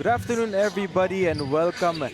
Good afternoon, everybody, and welcome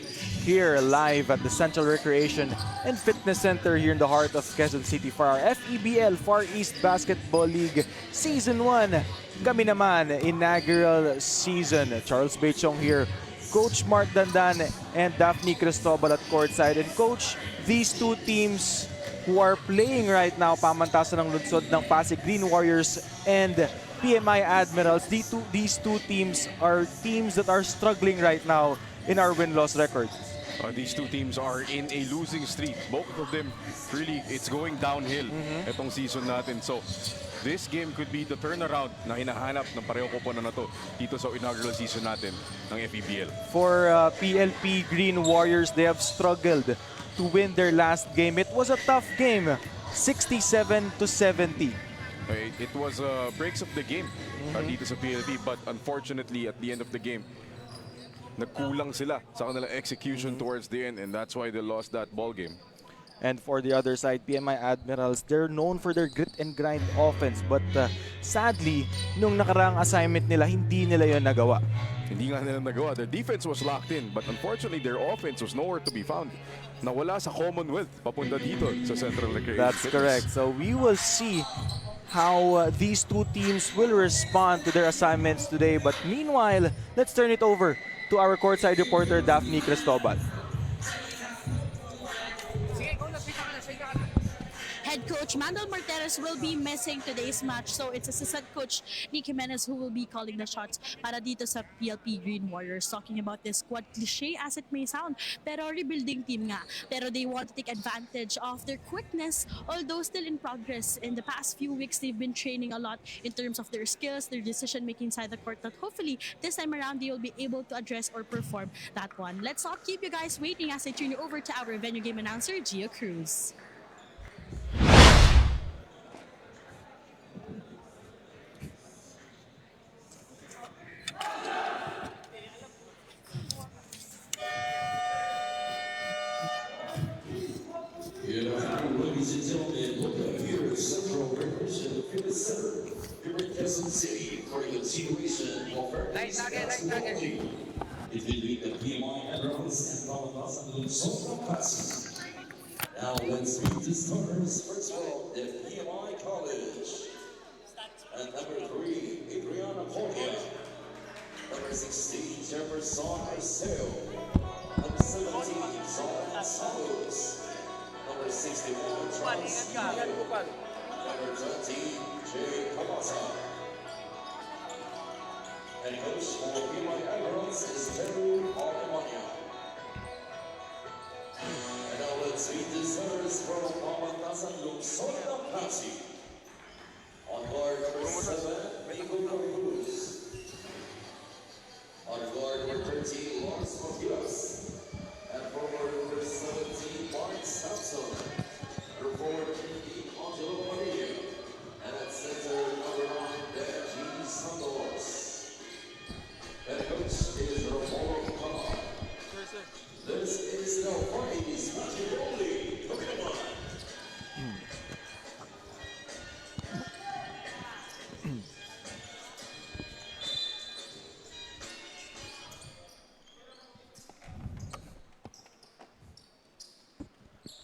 here live at the Central Recreation and Fitness Center here in the heart of Quezon City for our FEBL Far East Basketball League Season 1. Kami naman, inaugural season. Charles Bechong here, Coach Mark Dandan, and Daphne Cristobal at courtside. And Coach, these two teams who are playing right now, pamantasan ng lungsod ng Pasig Green Warriors and PMI Admirals, these two teams are teams that are struggling right now in our win-loss records. These two teams are in a losing streak. Both of them, really, it's going downhill itong season natin. So, this game could be the turnaround na hinahanap ng pareho koponan na to dito sa inaugural season natin ng FEBL. For PLP Green Warriors, they have struggled to win their last game. It was a tough game, 67-70. It was breaks of the game dito sa PLP, but unfortunately at the end of the game nagkulang sila sa kanilang execution towards the end, and that's why they lost that ball game. And for the other side, PMI Admirals, they're known for their grit and grind offense, but sadly nung nakaraang assignment nila, hindi nila yon nagawa. Hindi nga nila nagawa. Their defense was locked in, but unfortunately their offense was nowhere to be found. Nawala sa Commonwealth papunta dito sa Central Recreation. That's correct. So we will see how these two teams will respond to their assignments today. But meanwhile, let's turn it over to our courtside reporter, Daphne Cristobal. Head coach Mandel Martinez will be missing today's match, so it's assistant coach Nick Jimenez who will be calling the shots para dito sa PLP Green Warriors. Talking about this squad, cliche as it may sound, pero rebuilding team nga. Pero they want to take advantage of their quickness, although still in progress. In the past few weeks, they've been training a lot in terms of their skills, their decision making inside the court, that hopefully this time around they will be able to address or perform that one. Let's not keep you guys waiting as I turn you over to our venue game announcer, Gio Cruz. Ladies and gentlemen, welcome here at Central Recreation Fitness Center here in Quezon City for the continuation of our basketball league. Between the PMI Admirals and Pamantasan Lungsod Pasig. Now let's meet the starters. First of all, the PMI College. And number 3, Adriana Collier. Number 16, Jefferson Arceo. Number 17, Zon Santos. Number 61, Charles Number 20, Jay Kamasa. And coach for PMI Admirals is Terry Alemania. And now let's meet the starters from Pamantasan Lungsod ng Pasig. On guard number 7, Miko Cruz. On guard number 13, Lawrence Matias. And forward number 17, Mark Sampson. Number forward 15, Angelo Padilla. And at center, number 9, Benji Santos. And coach is Ramon Khan. This is the Far-East Basketball League. Look at him on.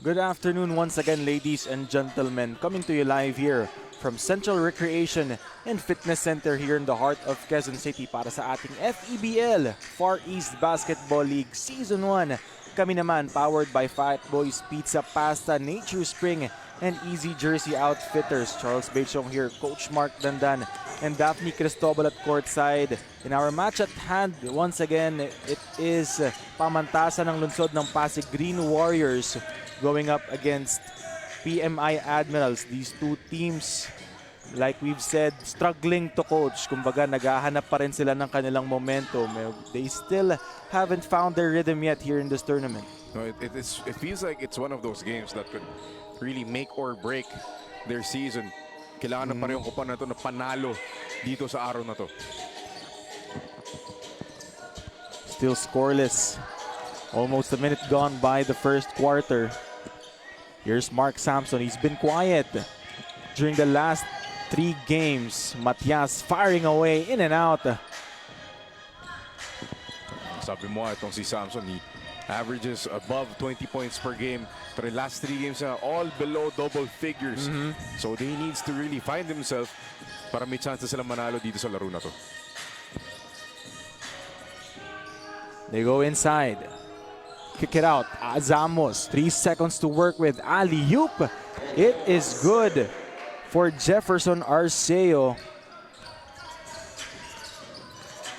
Good afternoon once again, ladies and gentlemen. Coming to you live here from Central Recreation and Fitness Center here in the heart of Quezon City para sa ating FEBL Far East Basketball League Season 1. Kami naman powered by Fat Boys Pizza, Pasta, Nature Spring, and Easy Jersey Outfitters. Charles Bechong here, Coach Mark Dandan, and Daphne Cristobal at courtside. In our match at hand, once again, it is pamantasan ng lungsod ng Pasig Green Warriors going up against PMI Admirals. These two teams, like we've said, struggling to coach. Kumbaga, naghahanap pa rin sila ng kanilang momentum. They still haven't found their rhythm yet here in this tournament. No, it feels like it's one of those games that could really make or break their season. Kailangan na parehong kupan na ito na panalo dito sa araw na to. Still scoreless. Almost a minute gone by the first quarter. Here's Mark Sampson. He's been quiet during the last 3 games. Matias firing away in and out. Sabi mo itong si Samson, he averages above 20 points per game. Pero last 3 games na all below double figures. So he needs to really find himself para may chance na sila manalo dito sa laro na to. They go inside. Kick it out. Zamos, 3 seconds to work with. Alley-oop. It is good for Jefferson Arceo.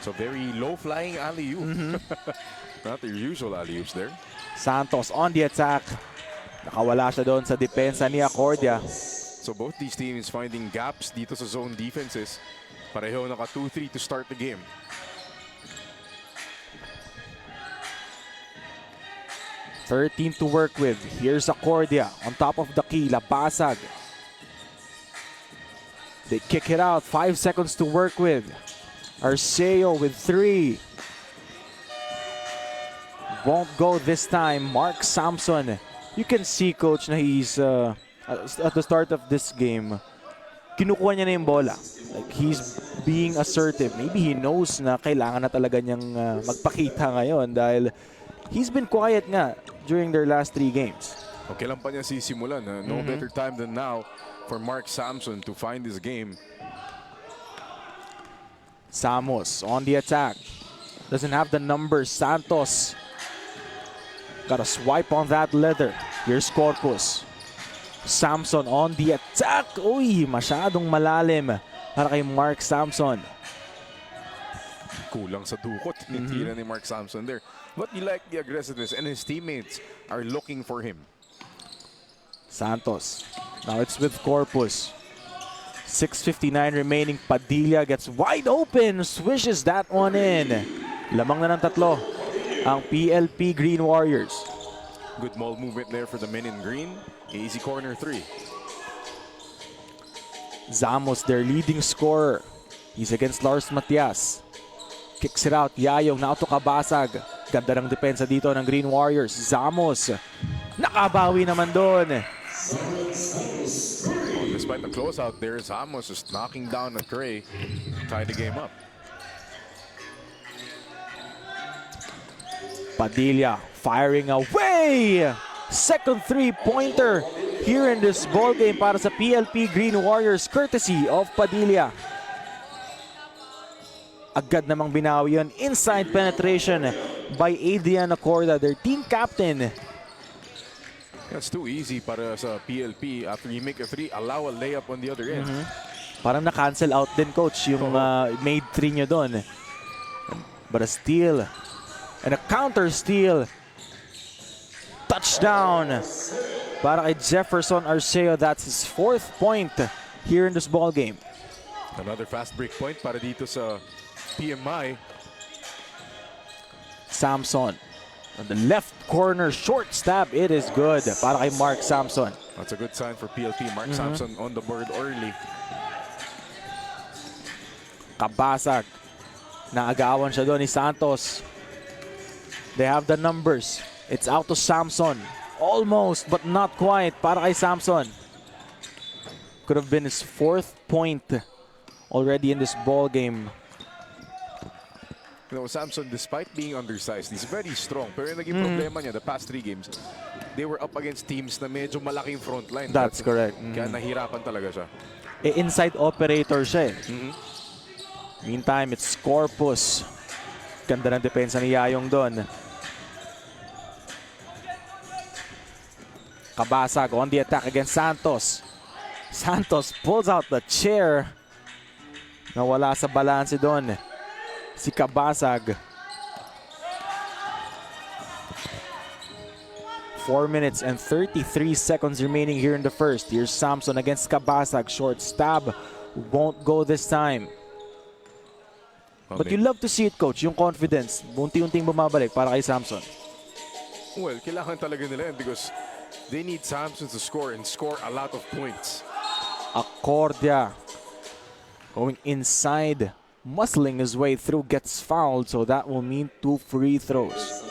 So very low-flying alley-oop. Not your usual alley-oops there. Santos on the attack. Nakawala siya doon sa depensa ni Accordia. So both these teams finding gaps dito sa zone defenses. Pareho naka 2-3 to start the game. "13 to work with. Here's Accordia on top of the key. Labasag. They kick it out. 5 seconds to work with. Arceo with 3. Won't go this time. Mark Sampson. You can see, coach, na he's at the start of this game, kinukuha niya na yung bola. Like, he's being assertive. Maybe he knows na kailangan na talaga niyang magpakita ngayon dahil he's been quiet nga during their last 3 games. Okay lang pa niya sisimulan. No better time than now for Mark Sampson to find his game. Samos on the attack. Doesn't have the numbers. Santos. Got a swipe on that leather. Here's Corpus. Samson on the attack. Uy, masyadong malalim para kay Mark Sampson. Kulang sa dukot. Tira ni Mark Sampson there. But you like the aggressiveness and his teammates are looking for him. Santos. Now it's with Corpus. 6:59 remaining. Padilla gets wide open. Swishes that one in. Lamang na ng 3 ang PLP Green Warriors. Good ball movement there for the men in green. Easy corner 3. Zamos, their leading scorer. He's against Lars Matias. Kicks it out. Yayong na to Kabasag. Ganda ng depensa dito ng Green Warriors. Zamos. Nakabawi naman doon. Despite the closeout there, Zamos is knocking down a tray to tie the game up. Padilla firing away. Second 3-pointer here in this ball game para sa PLP Green Warriors courtesy of Padilla. Agad namang binawi yun. Inside penetration by Adrian Acorda, their team captain. That's too easy para sa PLP. After you make a 3, allow a layup on the other end. Parang na-cancel out din, coach, yung made 3 nyo doon. But a steal. And a counter steal. Touchdown para kay Jefferson Arceo. That's his 4th point here in this ball game. Another fast break point para dito sa PMI. Samson on the left corner, short stab. It is good para kay Mark Sampson. That's a good sign for PLP. Mark Sampson on the board early. Kabasag. Naagawan siya doon ni Santos. They have the numbers. It's out to Samson. Almost, but not quite para kay Samson. Could have been his 4th point already in this ball game. You know, Samson, despite being undersized, he's very strong. Pero yung naging problema niya, the past 3 games, they were up against teams na medyo malaking front line. That's correct. Kaya nahirapan talaga siya. Inside operator siya eh. Meantime, it's Corpus. Ganda ng depensa ni Yayong doon. Kabasag on the attack against Santos. Santos pulls out the chair. Nawala sa balanse doon si Kabasag. 4 minutes and 33 seconds remaining here in the first. Here's Samson against Kabasag. Short stab. Won't go this time. But you love to see it, coach. Yung confidence. Unti-unting bumabalik para kay Samson. Well, kailangan talaga nila yan because they need Samson to score and score a lot of points. Accordia going inside, muscling his way through, gets fouled, so that will mean 2 free throws.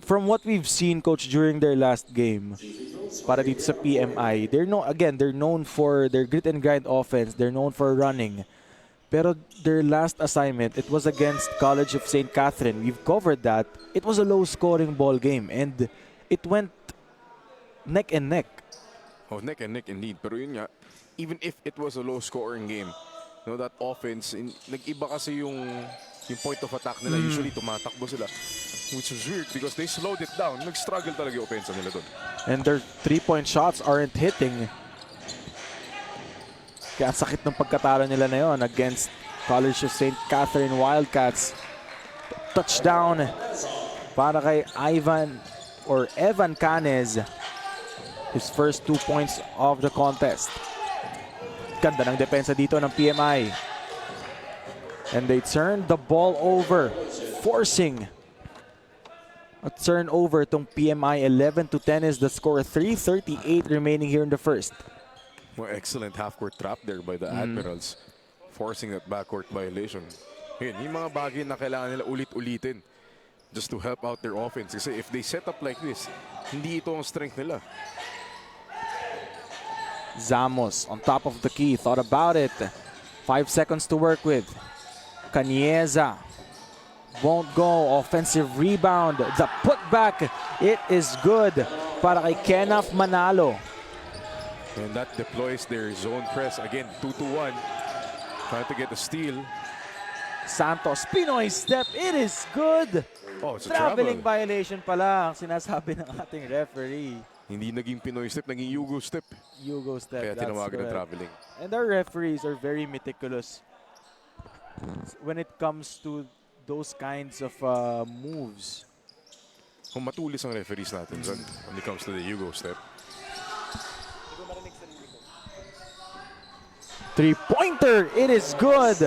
From what we've seen, coach, during their last game, para dito sa PMI, they're known for their grit and grind offense. They're known for running. Pero their last assignment, it was against College of St. Catherine. We've covered that. It was a low-scoring ball game and it went neck and neck. Oh, neck and neck indeed. Pero yun nga, even if it was a low-scoring game, that offense, nag-iba kasi yung point of attack nila. Usually tumatakbo sila, which was weird because they slowed it down. Nag-struggle talaga yung offense nila doon. And their three-point shots aren't hitting. Kaya sakit ng pagkatalo nila na yun against College of St. Catherine Wildcats. Touchdown para kay Evan Canes. His first 2 points of the contest. Ganda ng depensa dito ng PMI. And they turned the ball over, forcing a turnover itong PMI. 11-10 is the score. 3:38 remaining here in the first. Well, excellent half-court trap there by the Admirals, forcing that backcourt violation. Yun, yung mga bagay na kailangan nila ulit-ulitin just to help out their offense. Kasi if they set up like this, hindi ito ang strength nila. Zamos on top of the key, thought about it. 5 seconds to work with. Canieza won't go. Offensive rebound. The putback, it is good para kay Kenneth Manalo. And that deploys their zone press. Again, 2-1. Trying to get a steal. Santos, Pinoy step, it is good. Oh, it's a Traveling travel. violation pala ang sinasabi ng ating referee. Hindi naging Pinoy step, naging Yugo step. Yugo step, Kaya that's tinawagan ng correct. traveling. And our referees are very meticulous when it comes to those kinds of moves. Kung matulis ang referees natin dyan when it comes to the Yugo step. Three-pointer, it is good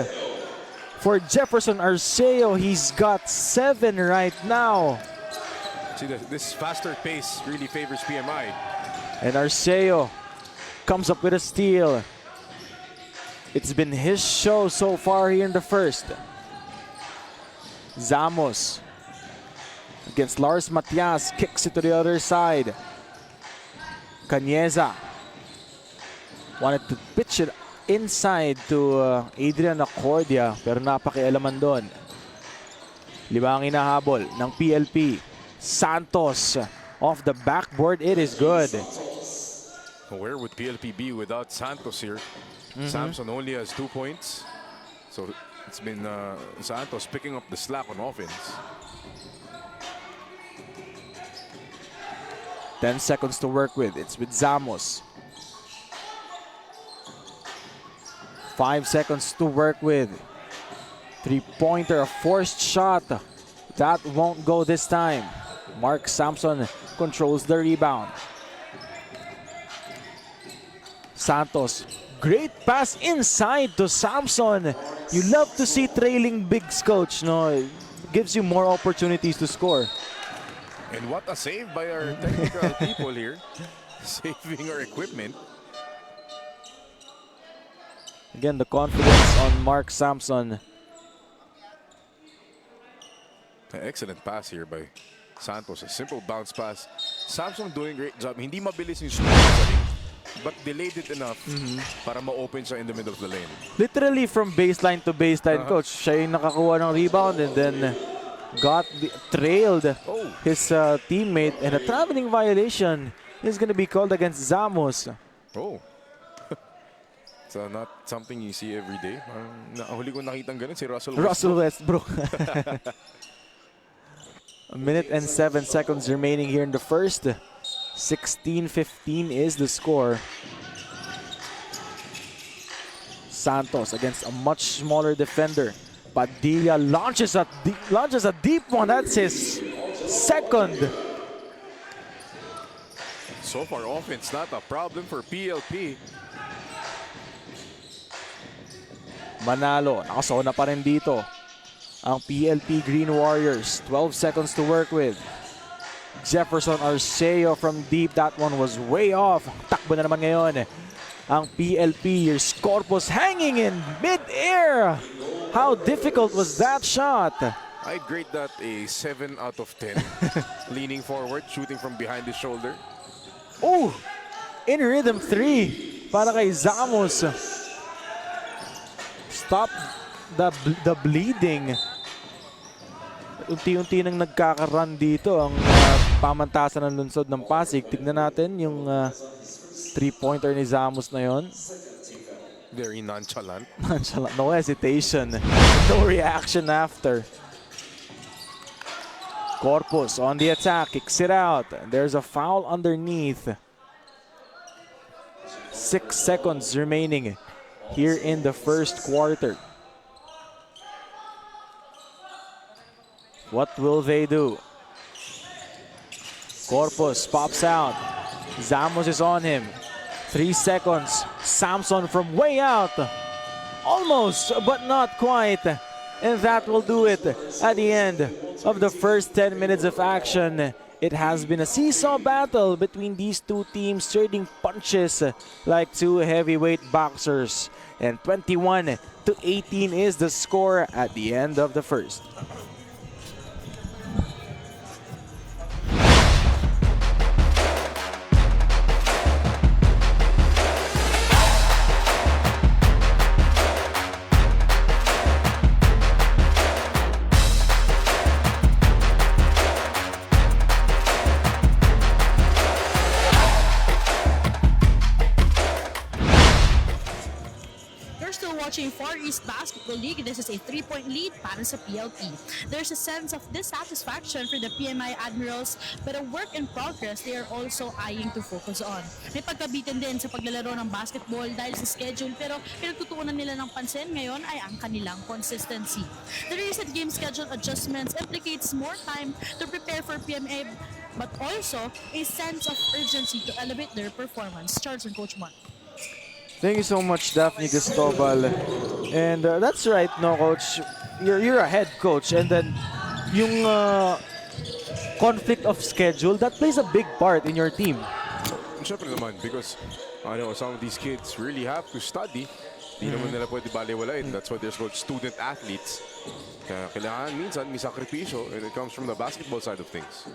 for Jefferson Arceo. He's got 7 right now. See, this faster pace really favors PMI. And Arceo comes up with a steal. It's been his show so far here in the first. Zamos against Lars Matias, kicks it to the other side. Canieza wanted to pitch it inside to Adrian Accordia, pero napakialaman doon. 5 ang hinahabol ng PLP. Santos off the backboard, it is good. Where would PLP be without Santos here? Samson only has 2 points. So it's been Santos picking up the slack on offense. 10 seconds to work with. It's with Zamos. 5 seconds to work with. Three-pointer, a forced shot. That won't go this time. Mark Sampson controls the rebound. Santos, great pass inside to Sampson. You love to see trailing bigs, coach. No, it gives you more opportunities to score. And what a save by our technical people here. Saving our equipment. Again, the confidence on Mark Sampson. An excellent pass here by Santos. A simple bounce pass. Samson doing a great job. Hindi mabilis yung but delayed it enough para ma-open siya in the middle of the lane. Literally from baseline to baseline, coach. Siya yung nakakuha ng rebound and then trailed his teammate, and a traveling violation is going to be called against Zamos. Oh. So not something you see every day. Huli ko nakitang ganun si Russell Westbrook. A minute and 7 seconds remaining here in the first. 16-15 is the score. Santos against a much smaller defender. Padilla launches a deep one. That's his second. So far, offense not a problem for PLP. Manalo, nakasona pa rin dito ang PLP Green Warriors. 12 seconds to work with. Jefferson Arceo from deep. That one was way off. Takbo na naman ngayon ang PLP. Your Corpus hanging in mid-air. How difficult was that shot? I'd grade that a 7 out of 10. Leaning forward, shooting from behind the shoulder. Oh! In rhythm 3 para kay Zamos. stop the bleeding. Unti-unti nang nagkakaroon dito ang pamantasan ng lungsod ng Pasig. Tignan natin yung 3-pointer ni Zamos na yon. Very nonchalant. No hesitation. No reaction after. Corpus on the attack. Kicks it out. There's a foul underneath. 6 seconds remaining here in the first quarter. What will they do? Corpus pops out. Zamos is on him. 3 seconds. Samson from way out. Almost, but not quite. And that will do it at the end of the first 10 minutes of action. It has been a seesaw battle between these two teams, trading punches like two heavyweight boxers. And 21-18 is the score at the end of the first. Watching Far East Basketball League, this is a 3-point lead para sa PLP. There's a sense of dissatisfaction for the PMI Admirals, but a work in progress they are also eyeing to focus on. May pagkabitin din sa paglalaro ng basketball dahil sa schedule, pero pinagtutuunan nila ng pansin ngayon ay ang kanilang consistency. The recent game schedule adjustments implicates more time to prepare for PMA, but also a sense of urgency to elevate their performance. Charles and Coach Mark. Thank you so much, Daphne Cristobal. And that's right, no, Coach. You're a head coach, and then yung conflict of schedule, that plays a big part in your team. Siyempre naman, because I know some of these kids really have to study. Di naman nila pwede balewalain. That's why they're called student athletes. Kaya kailangan minsan may sakripisyo, and it comes from the basketball side of things.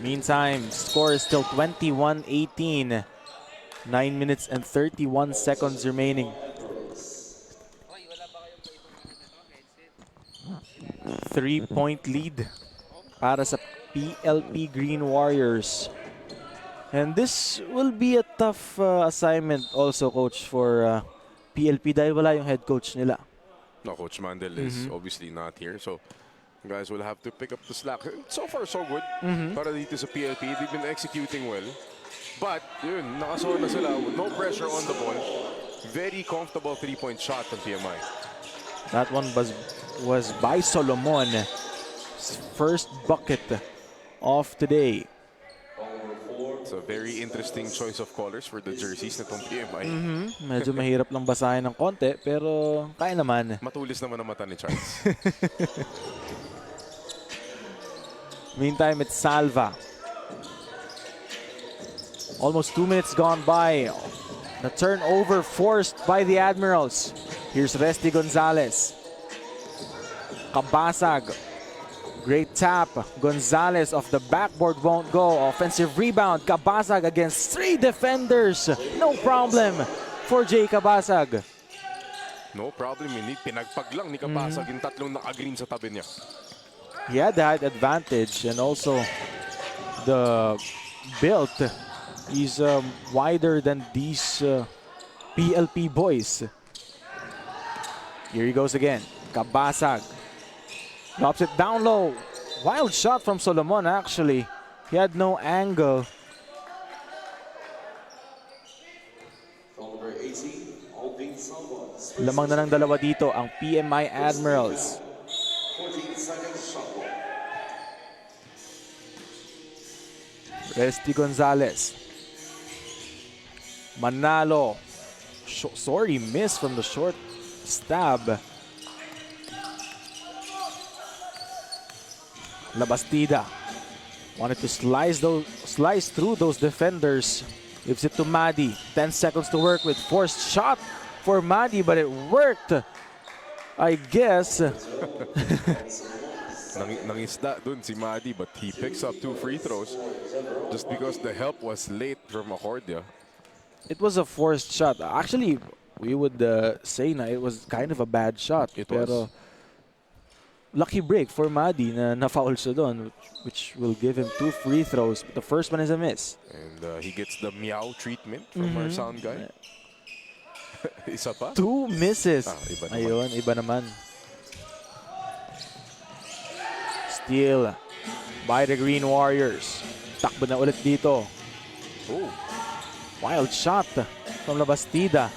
Meantime, score is still 21-18. 9 minutes and 31 seconds remaining. 3-point lead para sa PLP Green Warriors. And this will be a tough assignment also, Coach, for PLP dahil wala yung head coach nila. No, Coach Mandel is obviously not here, so guys will have to pick up the slack. So far, so good. Para dito sa PLP, they've been executing well. But, yun, nakasawa na sila with no pressure on the ball. Very comfortable 3-point shot on PMI. That one was by Solomon. First bucket of today. It's a very interesting choice of colors for the jerseys na itong PMI. Medyo mahirap lang basahin ng konti, pero kaya naman. Matulis naman ang mata ni Charles. Meantime, it's Salva. Almost 2 minutes gone by. The turnover forced by the Admirals. Here's Resty Gonzalez. Kabasag. Great tap. Gonzalez off the backboard won't go. Offensive rebound. Kabasag against 3 defenders. No problem for Jay Kabasag. No problem. Pinagpag lang ni Kabasag yung tatlong naka-green sa tabi niya. He had the height advantage and also the build. He's wider than these PLP boys. Here he goes again. Kabasag drops it down low. Wild shot from Solomon actually. He had no angle. Lamang na ng dalawa dito ang PMI Admirals. Resty Gonzalez. Manalo. Sorry, miss from the short stab. Labastida wanted to slice through those defenders. Gives it to Madi. 10 seconds to work with. Forced shot for Madi, but it worked, I guess. Nangisda dun si Madi, but he picks up 2 free throws just because the help was late from Accordia. It was a forced shot. Actually, we would say na it was kind of a bad shot. It Pero was. lucky break for Madi na na-foul siya doon, which will give him 2 free throws. But the first one is a miss. And he gets the meow treatment from our sound guy. Isa pa? 2 misses. Iba naman. Ayun, iba naman. Steal by the Green Warriors. Takbo na ulit dito. Oh. Wild shot from La Bastida.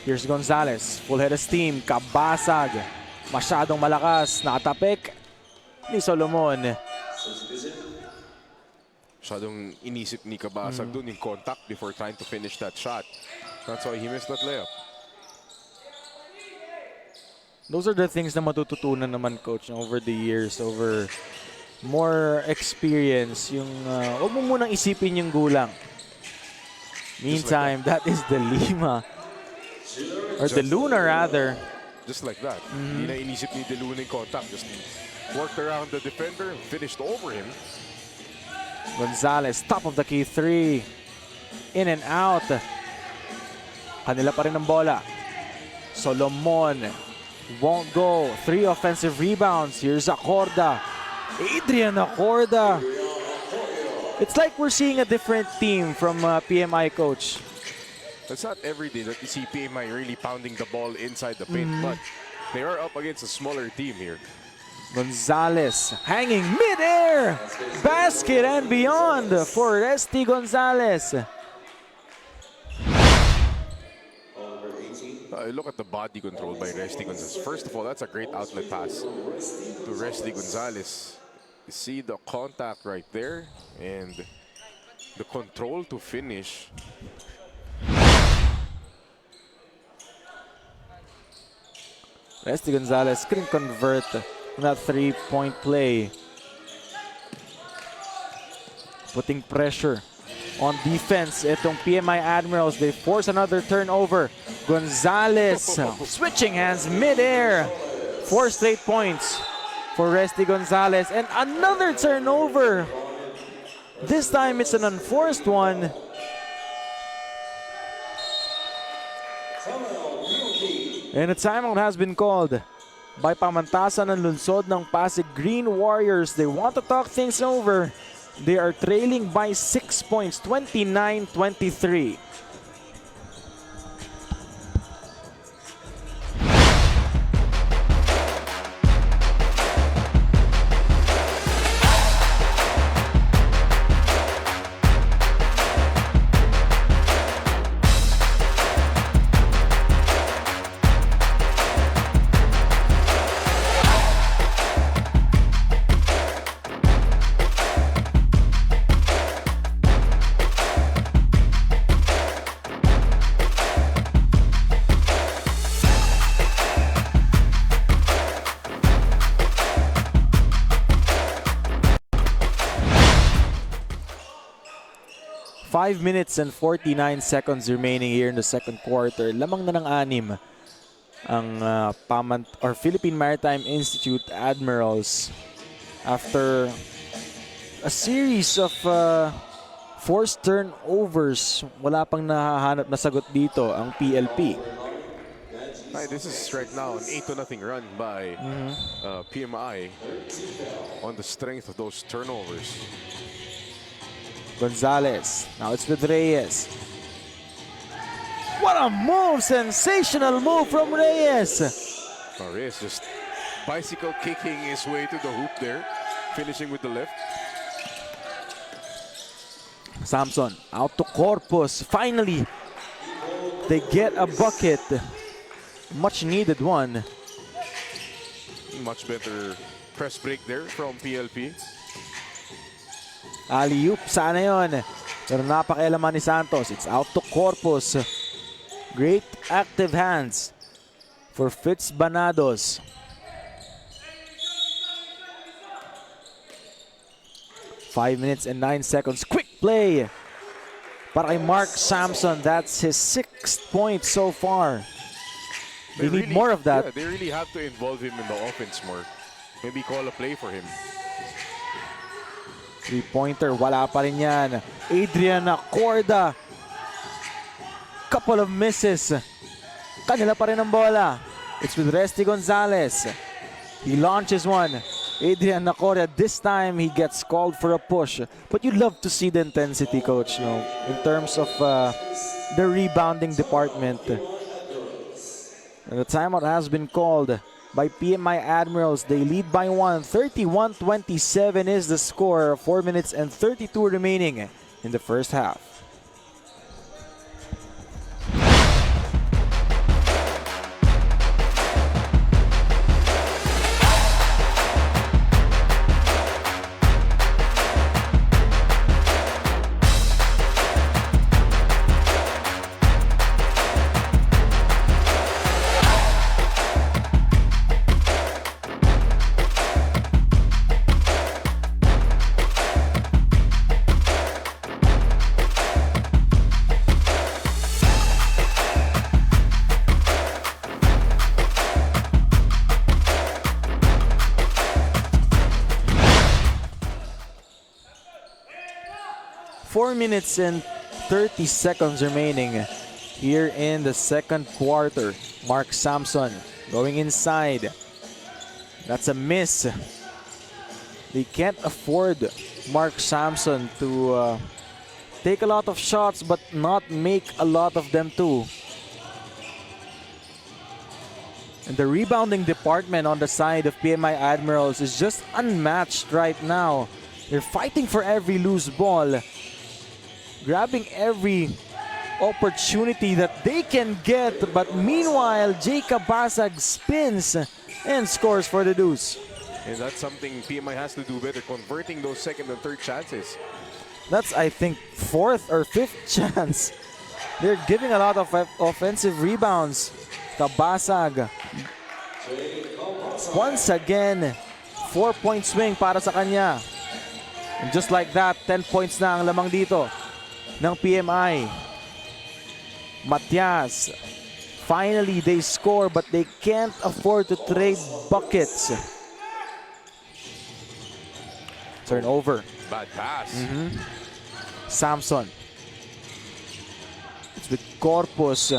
Here's Gonzalez. Full head of steam. Kabasag. Masyadong malakas. Nakatapik ni Solomon. Masyadong inisip ni Kabasag dun in contact before trying to finish that shot. That's why he missed that layup. Those are the things na matututunan naman, coach, over the years, over more experience. Yung wag mo munang isipin yung gulang. Meantime, that is the Lima. Or the Luna, rather. Just like that. Hindi na inisip ni De Luna in contact. Just worked around the defender, finished over him. Gonzalez, top of the key 3. In and out. Kanila pa rin ang bola. Solomon won't go. 3 offensive rebounds. Here's Acorda. Adrian Acorda. It's like we're seeing a different team from PMI, coach. It's not every day that you see PMI really pounding the ball inside the paint, but they are up against a smaller team here. Gonzalez hanging mid-air. Basket and beyond for Resty Gonzalez. Look at the body control by Resty Gonzalez. First of all, that's a great outlet pass to Resty Gonzalez. You see the contact right there and the control to finish. Resty Gonzalez couldn't convert on that 3-point play. Putting pressure on defense. Itong PMI Admirals, they force another turnover. Gonzalez switching hands mid-air. 4 straight points for Resty Gonzalez. And another turnover. This time it's an unforced one. And a timeout has been called by pamantasan ng lungsod ng Pasig Green Warriors. They want to talk things over. They are trailing by 6 points, 29-23. Five minutes and 49 seconds remaining here in the second quarter. Lamang na ng 6 ang Philippine Maritime Institute Admirals after a series of forced turnovers. Wala pang nahahanap na sagot dito ang PLP. This is right now an 8-0 run by PMI on the strength of those turnovers. Gonzalez. Now it's with Reyes. What a move! Sensational move from Reyes. Reyes just bicycle kicking his way to the hoop there, finishing with the left. Samson out to Corpus. Finally, they get a bucket. Much needed one. Much better press break there from PLP. Alley-oop, sana yun. Pero napakialaman ni Santos. It's out to Corpus. Great active hands for Fitz Banados. Five minutes and 9 seconds. Quick play para kay Mark Samson. That's his 6th point so far. They need more of that. Yeah, they really have to involve him in the offense more. Maybe call a play for him. 3-pointer, wala pa rin yan. Adrian Acorda. couple of misses. Kanila pa rin ang bola. It's with Resty Gonzalez. He launches one. Adrian Nacoria, this time he gets called for a push. But you love to see the intensity, coach, in terms of the rebounding department. And the timeout has been called by PMI Admirals. They lead by 1. 31-27 is the score. 4 minutes and 32 remaining in the first half. Four minutes and 30 seconds remaining here in the second quarter. Mark Sampson going inside. That's a miss. They can't afford Mark Sampson to take a lot of shots but not make a lot of them too. And the rebounding department on the side of PMI Admirals is just unmatched right now. They're fighting for every loose ball, grabbing every opportunity that they can get. But meanwhile, Jacob Basag spins and scores for the Deuce. And that's something PMI has to do better, converting those second and third chances. That's, I think, fourth or fifth chance. They're giving a lot of offensive rebounds. Kabasag, once again, 4-point swing para sa kanya. And just like that, 10 points na ang lamang dito ng PMI. Matias, finally they score but they can't afford to trade buckets. Turnover. Bad pass. Samson. It's with Corpus.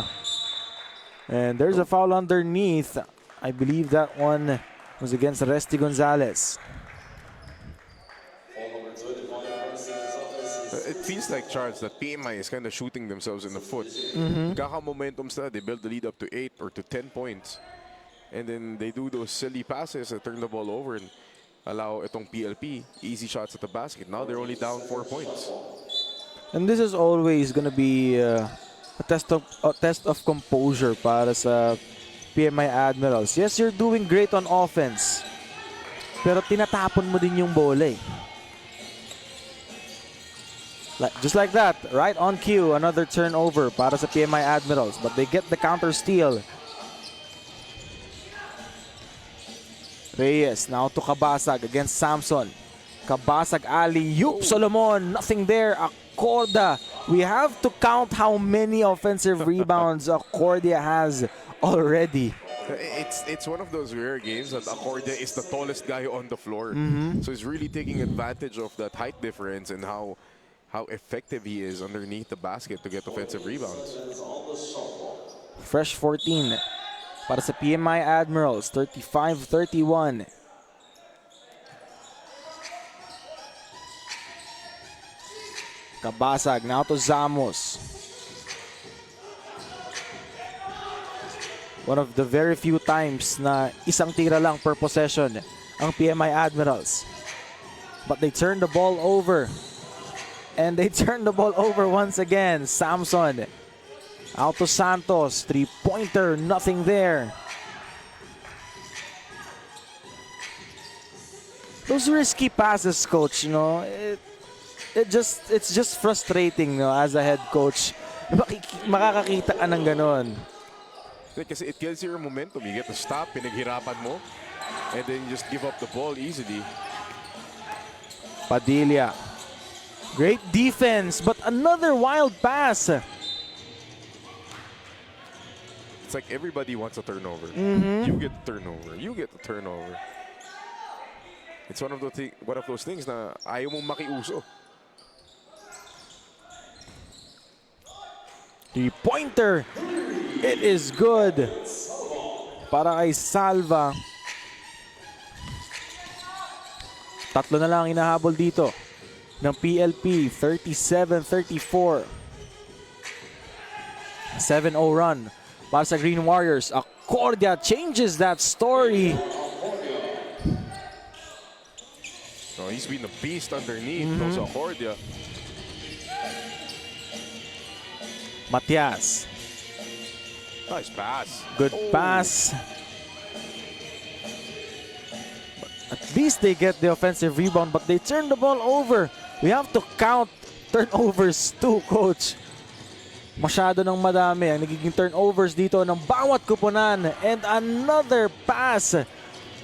And there's a foul underneath. I believe that one was against Resty Gonzalez. It feels like, Charles, that PMI is kind of shooting themselves in the foot. Kaka-momentum sila, they build the lead up to 8 or to 10 points. And then they do those silly passes that turn the ball over and allow itong PLP easy shots at the basket. Now they're only down 4 points. And this is always gonna be a test of composure para sa PMI Admirals. Yes, you're doing great on offense, pero tinatapon mo din yung bola eh. Just like that, right on cue, another turnover para sa PMI Admirals, but they get the counter steal. Reyes now to Kabasag against Samson. Kabasag, alley-oop, Solomon, nothing there. Acorda, we have to count how many offensive rebounds Acorda has already. It's one of those rare games that Acorda is the tallest guy on the floor. So he's really taking advantage of that height difference and how effective he is underneath the basket to get offensive rebounds. Fresh 14 para sa PMI Admirals, 35-31. Kabasag now to Zamos. One of the very few times na isang tira lang per possession ang PMI Admirals. But they turn the ball over. And they turn the ball over once again. Samson out to Santos. Three-pointer, nothing there. Those risky passes, coach, it's just frustrating, as a head coach. Makakakita ka ng ganon. Kasi it kills your momentum. You get to stop, pinaghirapan mo, and then you just give up the ball easily. Padilla. Great defense, but another wild pass. It's like everybody wants a turnover. You get the turnover. You get the turnover. It's one of those things na ayaw mong makiuso. Three-pointer. It is good. Para kay Salva. Tatlo na lang inahabol dito ng PLP. 37-34. 7-0 run para sa Green Warriors. Accordia changes that story. So he's been a beast underneath. Also Accordia. Matias. Nice pass. Good pass. At least they get the offensive rebound, but they turn the ball over. We have to count turnovers too, coach. Masyado ng madami ang nagiging turnovers dito ng bawat kupunan. And another pass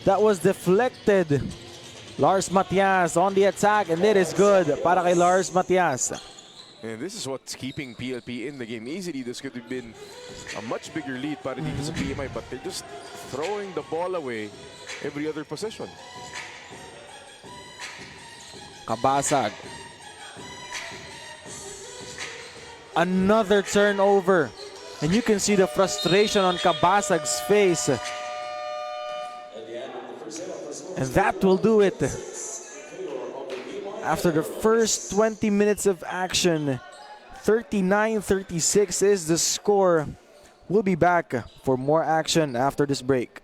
that was deflected. Lars Matias on the attack, and it is good para kay Lars Matias. And this is what's keeping PLP in the game. Easily, this could have been a much bigger lead para dito sa PMI, but they're just throwing the ball away every other possession. Kabasag. Another turnover. And you can see the frustration on Kabasag's face. And that will do it. After the first 20 minutes of action, 39-36 is the score. We'll be back for more action after this break.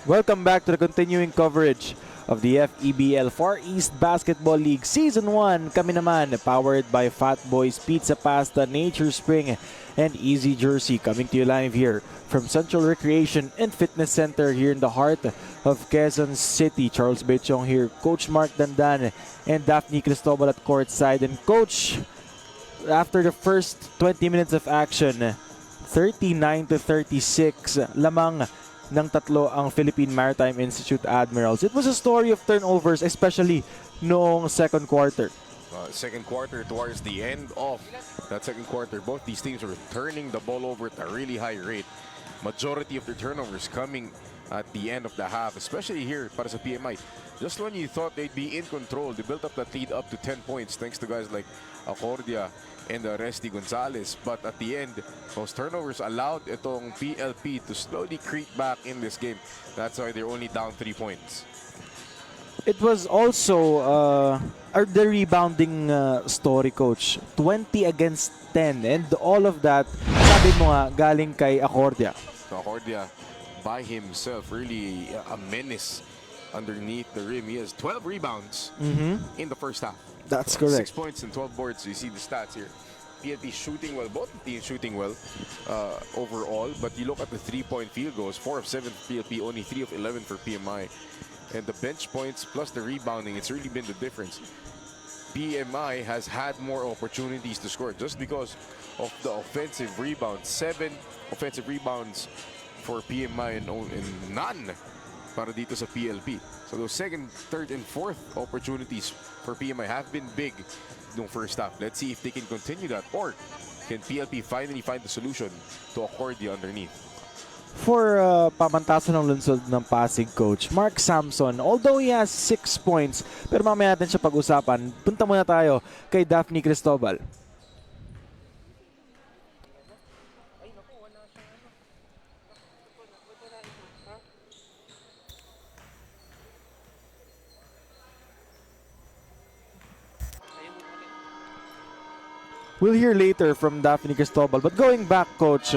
Welcome back to the continuing coverage of the FEBL Far East Basketball League Season 1. Kami naman, powered by Fat Boys Pizza Pasta, Nature Spring, and Easy Jersey. Coming to you live here from Central Recreation and Fitness Center here in the heart of Quezon City. Charles Bechong here, Coach Mark Dandan, and Daphne Cristobal at courtside. And Coach, after the first 20 minutes of action, 39-36, lamang ng tatlo ang Philippine Maritime Institute Admirals. It was a story of turnovers, especially noong second quarter. Second quarter, towards the end of that second quarter, both these teams were turning the ball over at a really high rate. Majority of their turnovers coming at the end of the half, especially here para sa PMI. Just when you thought they'd be in control, they built up that lead up to 10 points thanks to guys like Acordia and Resty Gonzalez. But at the end, those turnovers allowed itong PLP to slowly creep back in this game. That's why they're only down 3 points. It was also the rebounding story, Coach. 20 against 10, and all of that, sabi mo nga, galing kay Acordia. So Acordia, by himself, really a menace underneath the rim. He has 12 rebounds in the first half. That's correct. 6 points and 12 boards. You see the stats here. PLP shooting well, both teams shooting well overall. But you look at the 3-point field goals, 4 of 7 for PLP, only 3 of 11 for PMI. And the bench points plus the rebounding, it's really been the difference. PMI has had more opportunities to score just because of the offensive rebounds. 7 offensive rebounds for PMI and none para dito sa PLP. So those second, third, and fourth opportunities for PMI have been big nung first half. Let's see if they can continue that, or can PLP finally find the solution to Acordia underneath. For pamantasan ng lungsod ng Pasig, Coach Mark Samson, although he has 6 points, pero mamaya natin siya pag-usapan. Punta muna tayo kay Daphne Cristobal. We'll hear later from Daphne Cristobal. But going back, Coach,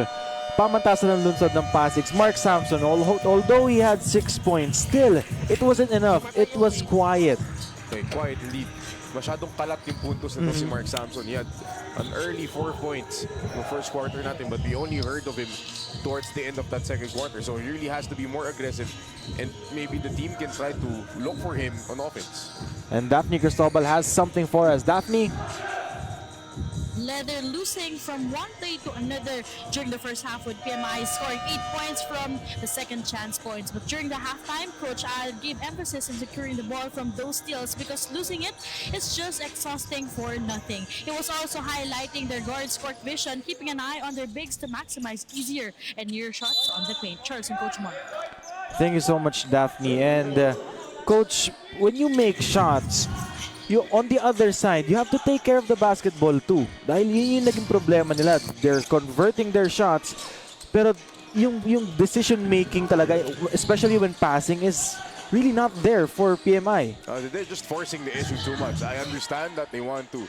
pamantasan ng lungsod ng Pasig, Mark Samson, although he had 6 points, still, it wasn't enough. It was quiet. Okay, quiet, hindi. Masyadong kalat yung puntos na si Mark Samson. He had an early 4 points in the first quarter natin, but we only heard of him towards the end of that second quarter. So he really has to be more aggressive, and maybe the team can try to look for him on offense. And Daphne Cristobal has something for us. Daphne? They're losing from one play to another during the first half, with PMI scoring 8 points from the second chance points. But during the halftime, Coach Al gave emphasis on securing the ball from those steals, because losing it is just exhausting for nothing. He was also highlighting their guards' court vision, keeping an eye on their bigs to maximize easier and near shots on the paint. Charles and Coach Mark. Thank you so much, Daphne. And Coach, when you make shots, on the other side, you have to take care of the basketball too. Dahil yun yung naging problema nila. They're converting their shots, pero yung decision making talaga, especially when passing, is really not there for PMI. They're just forcing the issue too much. I understand that they want to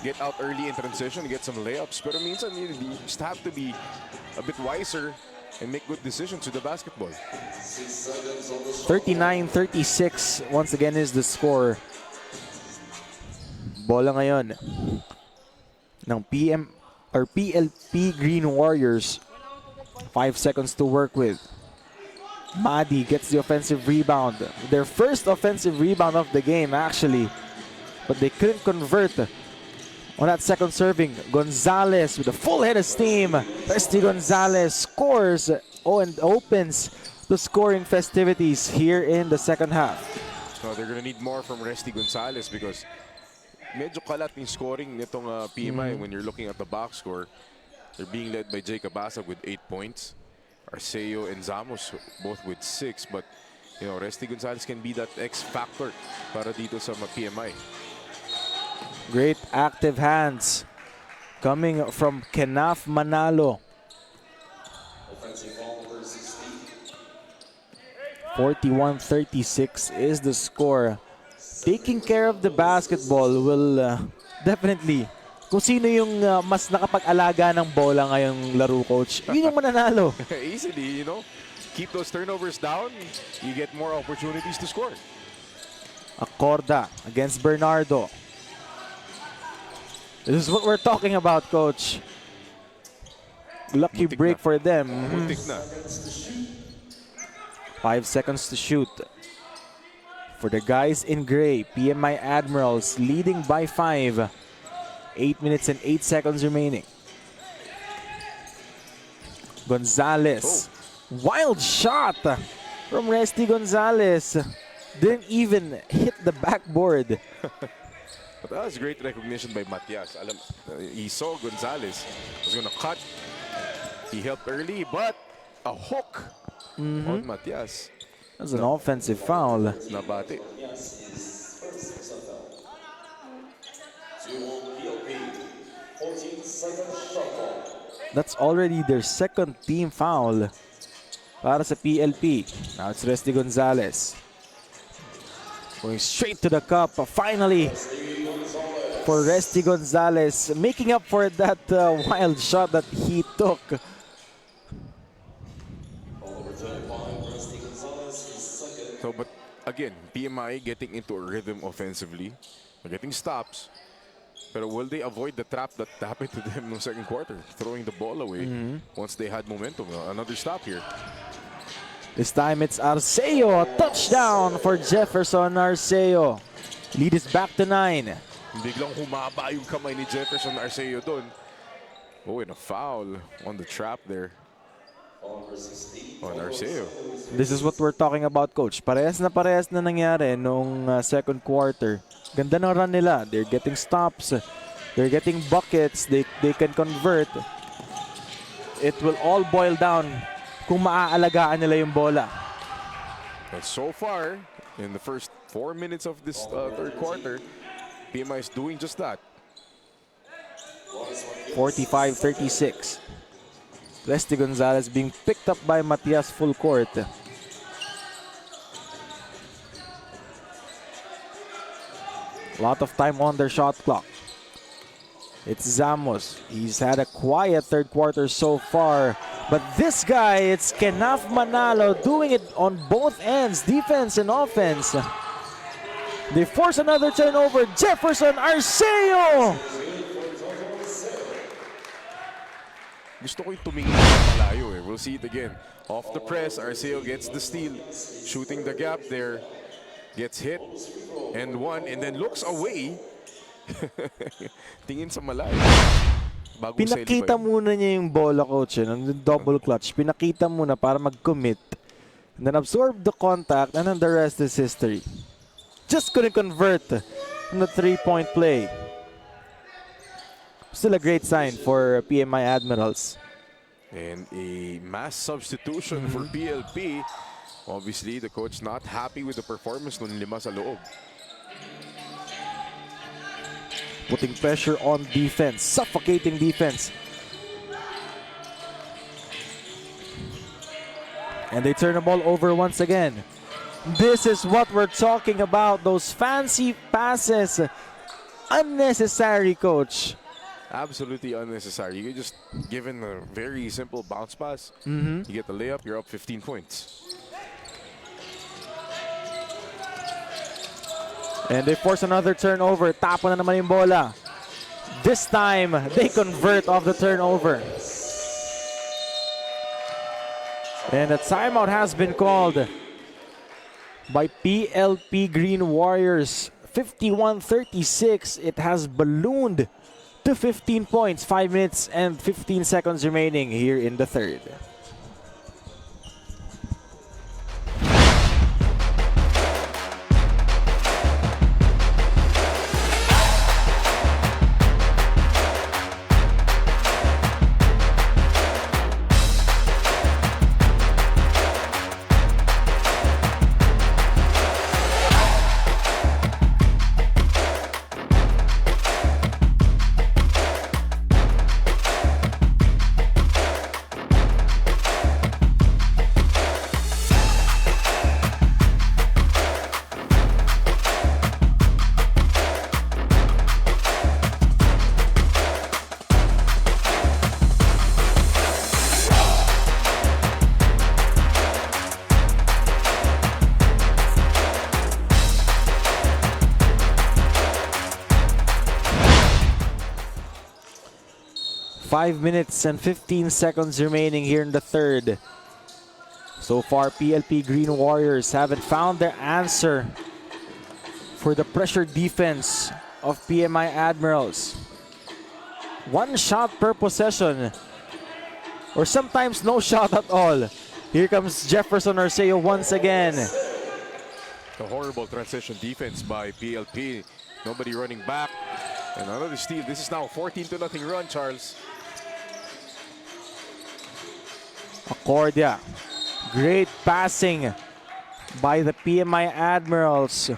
get out early in transition, get some layups, pero minsan you just have to be a bit wiser and make good decisions with the basketball. 39-36 once again is the score. Bola ngayon ng PLP Green Warriors. 5 seconds to work with. Madi gets the offensive rebound. Their first offensive rebound of the game, actually. But they couldn't convert on that second serving. Gonzalez with a full head of steam. Resty Gonzalez scores and opens the scoring festivities here in the second half. So they're going to need more from Resty Gonzalez, because medyo kalat yung scoring nitong PMI when you're looking at the box score. They're being led by Jacob Asag with 8 points. Arceo and Zamos both with 6. But, you know, Resty Gonzalez can be that X factor para dito sa PMI. Great active hands coming from Kenaf Manalo. 41-36 is the score. Taking care of the basketball will definitely, kung sino yung mas nakapag-alaga ng bola ngayong laro, Coach, yun yung mananalo. Easily, you know. keep those turnovers down, you get more opportunities to score. Acorda against Bernardo. This is what we're talking about, Coach. Lucky Muntik break na. for them. Muntik na. 5 seconds to shoot. For the guys in gray, PMI Admirals leading by 5. 8 minutes and 8 seconds remaining. Gonzalez. Wild shot from Resty Gonzalez. Didn't even hit the backboard. But that was great recognition by Matias. He saw Gonzalez was going to cut. He helped early, but a hook on Matias. That's an offensive foul. Nabati. That's already their second team foul para sa PLP. Now it's Resty Gonzalez. Going straight to the cup. Finally, for Resty Gonzalez, making up for that wild shot that he took. So, but again, PMI getting into a rhythm offensively. They're getting stops. But will they avoid the trap that happened to them in the second quarter? Throwing the ball away once they had momentum. Another stop here. This time it's Arceo. Touchdown for Jefferson Arceo. Lead is back to 9. Biglang humaba yung kamay ni Jefferson Arceo doon. Oh, and a foul on the trap there. On Arceo. This is what we're talking about, Coach. Parehas na nangyari nung second quarter. Ganda ng run nila. They're getting stops. They're getting buckets. They can convert. It will all boil down kung maaalagaan nila yung bola. And so far, in the first 4 minutes of this third quarter, PMI is doing just that. 45-36. Resty Gonzalez being picked up by Matias full court. A lot of time on their shot clock. It's Zamos. He's had a quiet third quarter so far. But this guy, it's Kenaf Manalo doing it on both ends, defense and offense. They force another turnover. Jefferson Arceo! Gusto ko yung tumingin sa malayo eh. We'll see it again. Off the press, Arceo gets the steal. Shooting the gap there. Gets hit. And one. And then looks away. Tingin sa malayo. Bagong Pinakita muna niya yung bola, Coach. Ng double clutch. Pinakita muna para mag-commit. And then absorb the contact. And then the rest is history. Just couldn't convert on the three-point play. Still a great sign for PMI Admirals. And a mass substitution for PLP. Obviously, the coach not happy with the performance ng 5 sa loob. Putting pressure on defense. Suffocating defense. And they turn the ball over once again. This is what we're talking about. Those fancy passes. Unnecessary, Coach. Absolutely unnecessary. You just given a very simple bounce pass. You get the layup, you're up 15 points. And they force another turnover. Tapo na naman yung bola. This time, they convert off the turnover. And a timeout has been called by PLP Green Warriors. 51-36. It has ballooned to 15 points. 5 minutes and 15 seconds remaining here in the third. 5 minutes and 15 seconds remaining here in the third. So far, PLP Green Warriors haven't found their answer for the pressure defense of PMI Admirals. One shot per possession, or sometimes no shot at all. Here comes Jefferson Arceo once again. A horrible transition defense by PLP. Nobody running back. And another steal. This is now a 14-0 run, Charles. Accordia. Great passing by the PMI Admirals.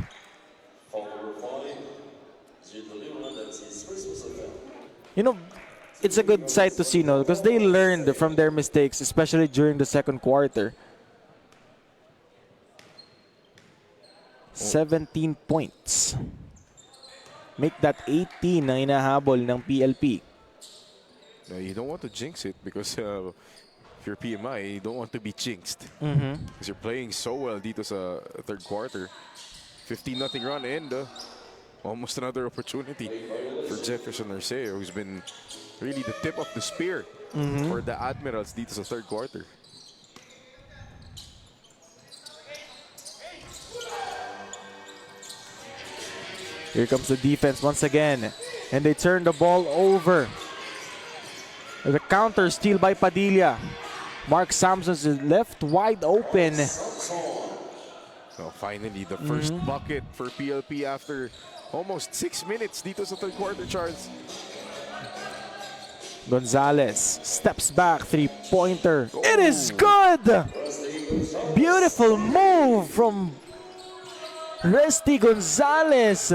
You know, it's a good sight to see, no, because they learned from their mistakes, especially during the second quarter. 17 points. Make that 18 na hinahabol ng PLP. Now, you don't want to jinx it because if you're PMI, you don't want to be jinxed. Because you're playing so well dito sa third quarter. 15-0 run and almost another opportunity for Jefferson Arceo, who's been really the tip of the spear for the Admirals dito sa third quarter. Here comes the defense once again. And they turn the ball over. The counter steal by Padilla. Mark Sampson is left wide open. So finally, the first bucket for PLP after almost 6 minutes dito sa third quarter, Charles. Gonzalez steps back, three-pointer. It is good! Beautiful move from Resty Gonzalez.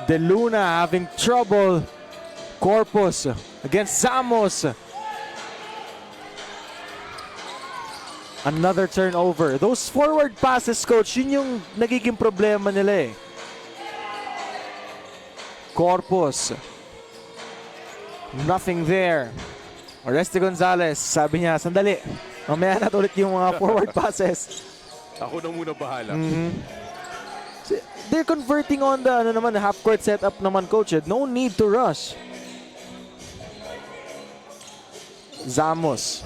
De Luna having trouble. Corpus against Zamos. Another turnover. Those forward passes, coach, yun yung nagiging problema nila eh. Corpus. Nothing there. Oreste Gonzalez, sabi niya, sandali. Mamaya na ulit yung mga forward passes. Ako na muna bahala. They're converting on the half-court setup naman, coach. No need to rush. Zamos.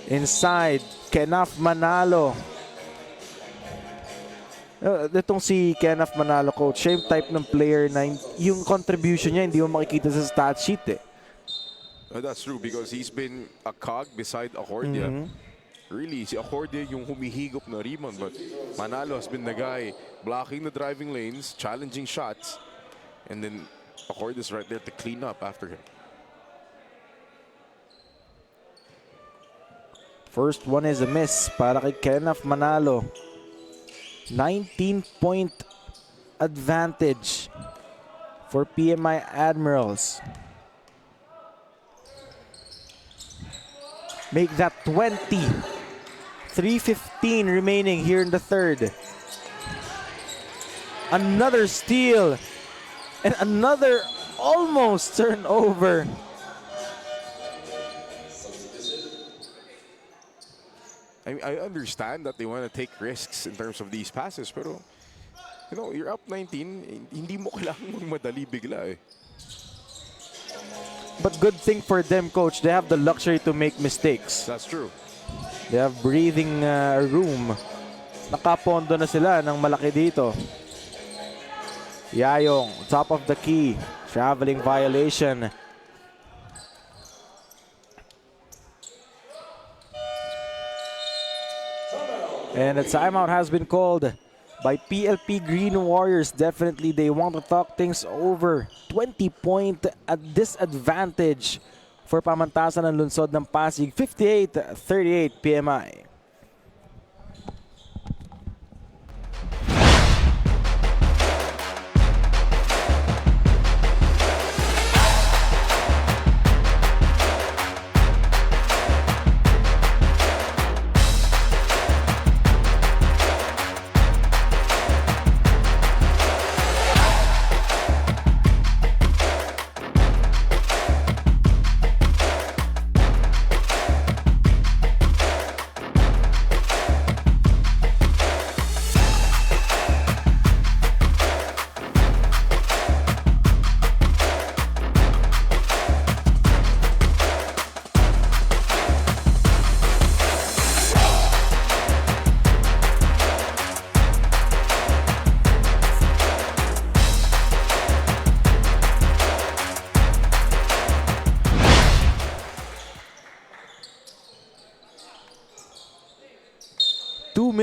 Inside. Kenneth Manalo. Itong si Kenneth Manalo, coach, same type ng player na yung contribution niya hindi mo makikita sa stat sheet eh. That's true because he's been a cog beside Accordia. Really, si Accordia yung humihigop na rebound, but Manalo has been the guy blocking the driving lanes, challenging shots, and then Accordia's right there to clean up after him. First one is a miss para kay Kenneth Manalo. 19-point advantage for PMI Admirals. Make that 20. 3:15 remaining here in the third. Another steal and another almost turnover. I understand that they want to take risks in terms of these passes, pero you know, you're up 19, hindi mo kailangan magmadali bigla eh. But good thing for them, coach, they have the luxury to make mistakes. That's true. They have breathing room. Nakapondo na sila ng malaki dito. Yayong, top of the key. Traveling violation. And a timeout has been called by PLP Green Warriors. Definitely they want to talk things over. 20-point at disadvantage for pamantasan ng lungsod ng Pasig. 58-38 PMI.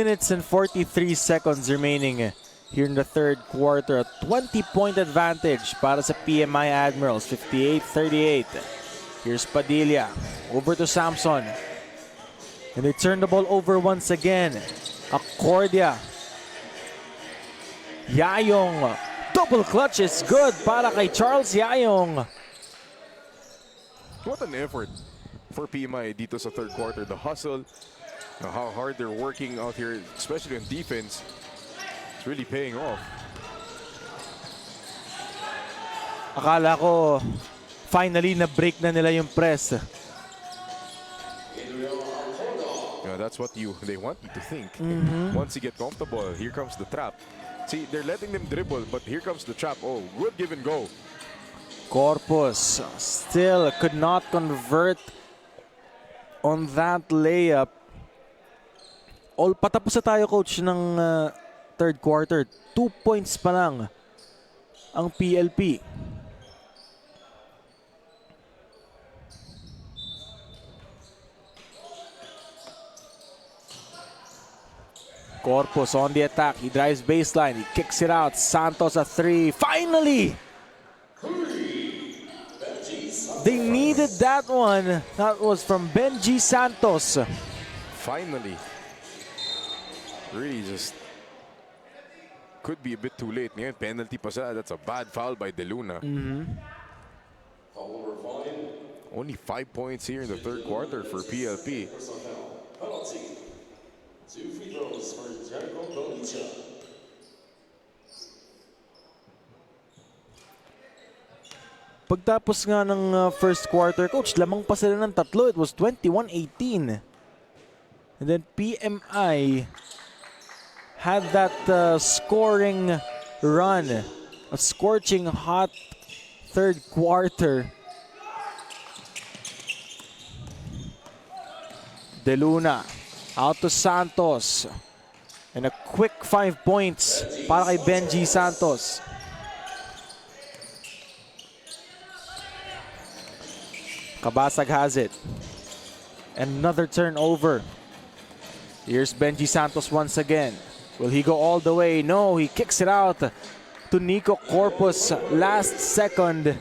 minutes and 43 seconds remaining here in the third quarter. A 20-point advantage para sa PMI Admirals, 58-38. Here's Padilla, over to Samson. And they turn the ball over once again. Accordia. Yayong, double clutch is good para kay Charles Yayong. What an effort for PMI dito sa third quarter. The hustle, how hard they're working out here, especially on defense. It's really paying off. Akala ko finally na break na nila yung press. Yeah, that's what they want you to think. Once you get comfortable, here comes the trap. See, they're letting them dribble, but here comes the trap. Oh, good give and go. Corpus still could not convert on that layup. All patapos na tayo, coach, ng third quarter. 2 points pa lang ang PLP. Corpus on the attack. He drives baseline. He kicks it out. Santos a three. Finally! They needed that one. That was from Benji Santos. Finally. Really just could be a bit too late. Ngayon, penalty pa siya. That's a bad foul by De Luna. Only 5 points here in the third quarter for PLP. Penalty. 2 free throws for Jericho Galicia. Pagtapos nga ng first quarter, coach, lamang pa sila ng tatlo. It was 21-18. And then PMI had that scoring run. A scorching hot third quarter. De Luna out to Santos. And a quick 5 points para kay Benji Santos. Kabasag has it. Another turnover. Here's Benji Santos once again. Will he go all the way? No, he kicks it out to Nico Corpus last second.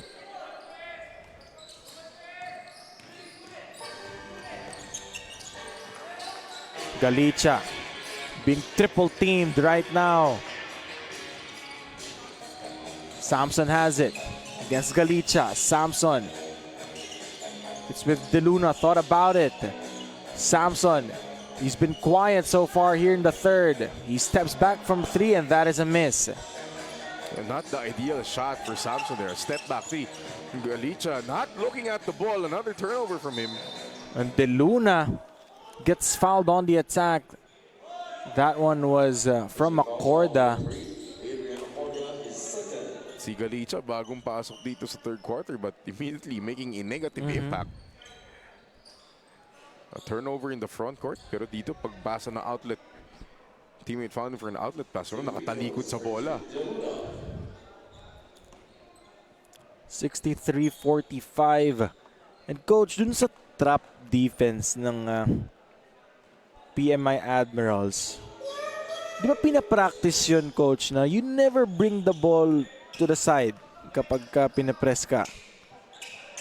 Galicia being triple teamed right now. Samson has it against Galicia. Samson. It's with De Luna, thought about it. Samson, he's been quiet so far here in the third. He steps back from three and that is a miss. And not the ideal shot for Samson there. Step back three. Galicia not looking at the ball. Another turnover from him. And De Luna gets fouled on the attack. That one was from Accorda. Si Galicia bagong pasok dito sa third quarter but immediately making a negative impact. A turnover in the front court pero dito pagbasa ng outlet, teammate found for an outlet pass, pero nakatalikod sa bola. 63-45. And coach, dun sa trap defense ng PMI Admirals, di ba pinapractice yun, coach, na you never bring the ball to the side kapag pinapress ka?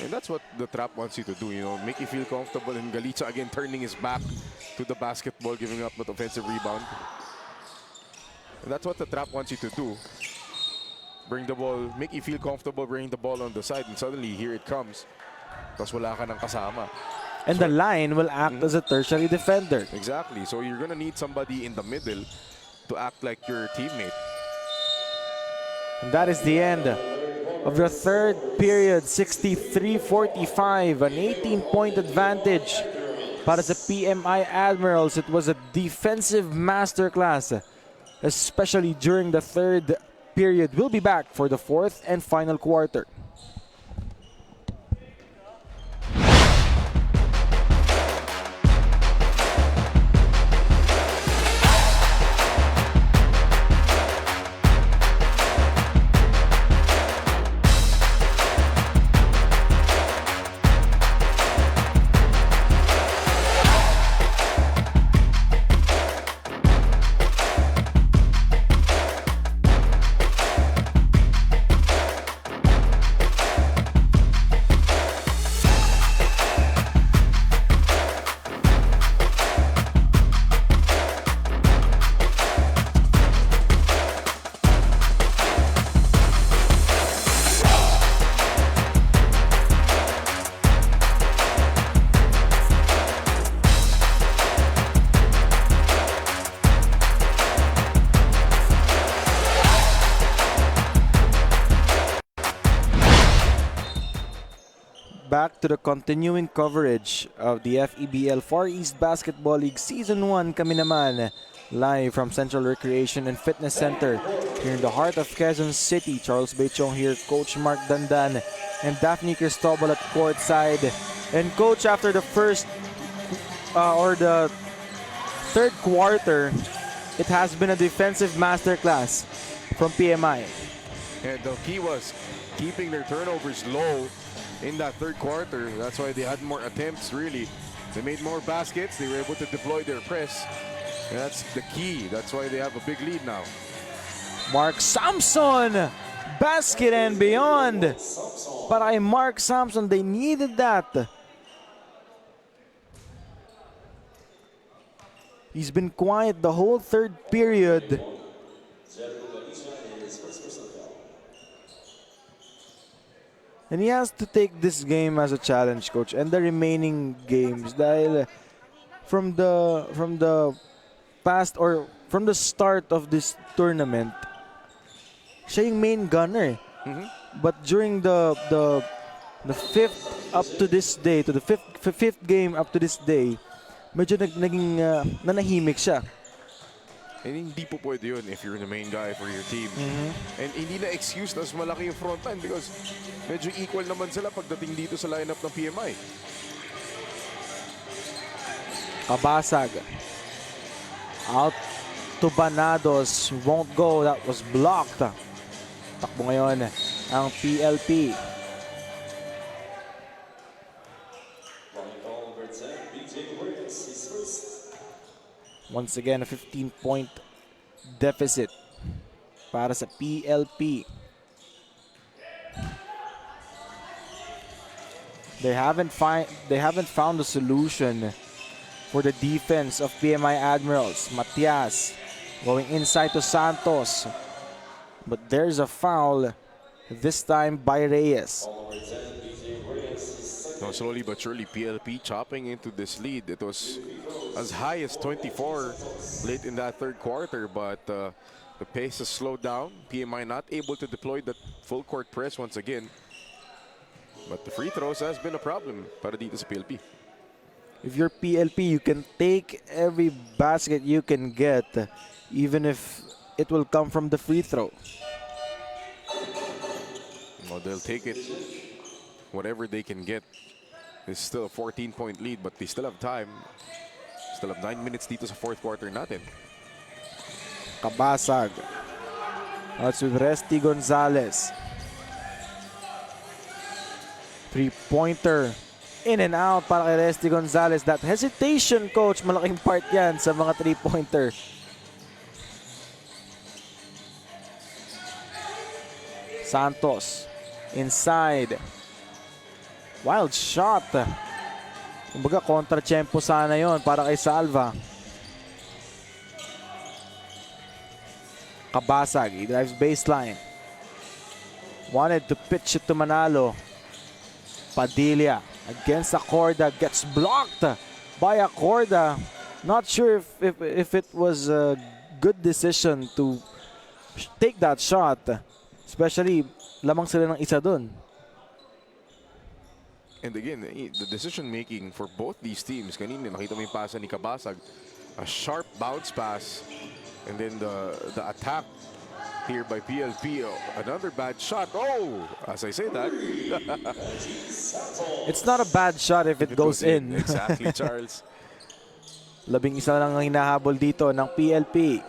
And that's what the trap wants you to do, you know, make you feel comfortable. And Galicia again turning his back to the basketball, giving up that offensive rebound. And that's what the trap wants you to do. Bring the ball, make you feel comfortable bringing the ball on the side, and suddenly here it comes. Tapos wala ka ng kasama. And the line will act as a tertiary defender. Exactly. So you're gonna need somebody in the middle to act like your teammate. And that is the end of the third period. 63-45, an 18-point advantage para sa PMI Admirals. It was a defensive masterclass, especially during the third period. We'll be back for the fourth and final quarter. back to the continuing coverage of the FEBL Far East Basketball League Season 1. Kami naman live from Central Recreation and Fitness Center here in the heart of Quezon City. Charles Bechong here, Coach Mark Dandan and Daphne Cristobal at courtside. And Coach, after the first or the third quarter, it has been a defensive masterclass from PMI. And the key was keeping their turnovers low in that third quarter. That's why they had more attempts, really. They made more baskets. They were able to deploy their press. And that's the key. That's why they have a big lead now. Mark Sampson, basket and beyond. But Mark Sampson, they needed that. He's been quiet the whole third period. And he has to take this game as a challenge, Coach, and the remaining games dahil from the past or from the start of this tournament, siya yung main gunner. But during the fifth up to this day, to the fifth game up to this day, medyo naging nanahimik siya. And hindi po pwede yun if you're the main guy for your team. And hindi na excuse na mas malaki yung front line because medyo equal naman sila pagdating dito sa lineup ng PMI. Kabasag. Out to Banados. Won't go. That was blocked. Takbo ngayon ang PLP. Once again, a 15-point deficit para sa PLP. They haven't found a solution for the defense of PMI Admirals. Matias going inside to Santos. But there's a foul, this time by Reyes. Now, slowly but surely, PLP chopping into this lead. It was as high as 24 late in that third quarter, but the pace has slowed down. PMI not able to deploy that full court press once again. But the free throws has been a problem para dito sa PLP. If you're PLP, you can take every basket you can get, even if it will come from the free throw. Well, they'll take it. Whatever they can get. It's still a 14-point lead, but they still have time. Still have 9 minutes dito sa fourth quarter natin. Kabasag. That's with Resty Gonzalez. Three-pointer. In and out para kay Resty Gonzalez. That hesitation, Coach, malaking part yan sa mga three-pointer. Santos. Inside. Wild shot. Kumbaga kontra-tiyempo sana yon para kay Salva. Kabasag. He drives baseline. Wanted to pitch it to Manalo. Padilla against Acorda. Gets blocked by Acorda. Not sure if it was a good decision to take that shot. Especially lamang sila ng isa dun. And again, the decision-making for both these teams, kanina nakita mo yung pasa ni Kabasag, a sharp bounce pass, and then the attack here by PLP, another bad shot. Oh, as I say that. It's not a bad shot if it goes in. Exactly, Charles. 11 lang ang hinahabol dito ng PLP.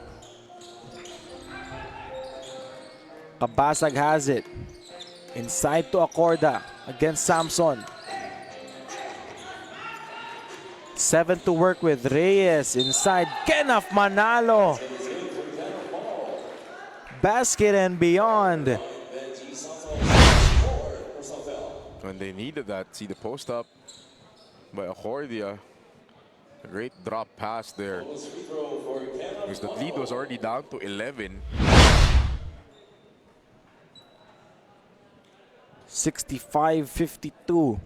Kabasag has it. Inside to Acorda against Samson. 7 to work with. Reyes inside. Kenneth Manalo. Basket and beyond. When they needed that, see the post up by Acordia. A great drop pass there. Because the lead was already down to 11. 65-52.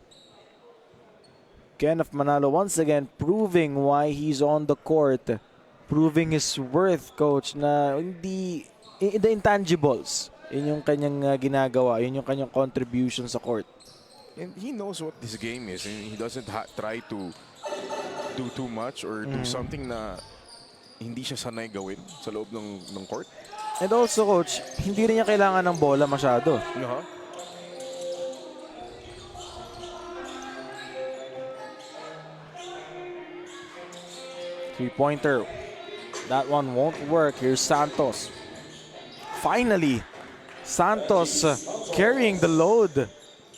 Kenneth Manalo once again proving why he's on the court. Proving his worth, Coach, na hindi, the intangibles. Yun yung kanyang ginagawa. Yun yung kanyang contribution sa court. And he knows what this game is, and he doesn't try to do too much or do something na hindi siya sanay gawin sa loob ng court. And also, coach, hindi rin niya kailangan ng bola masyado. Uh-huh. Three-pointer. That one won't work. Here's Santos. Finally, Santos carrying the load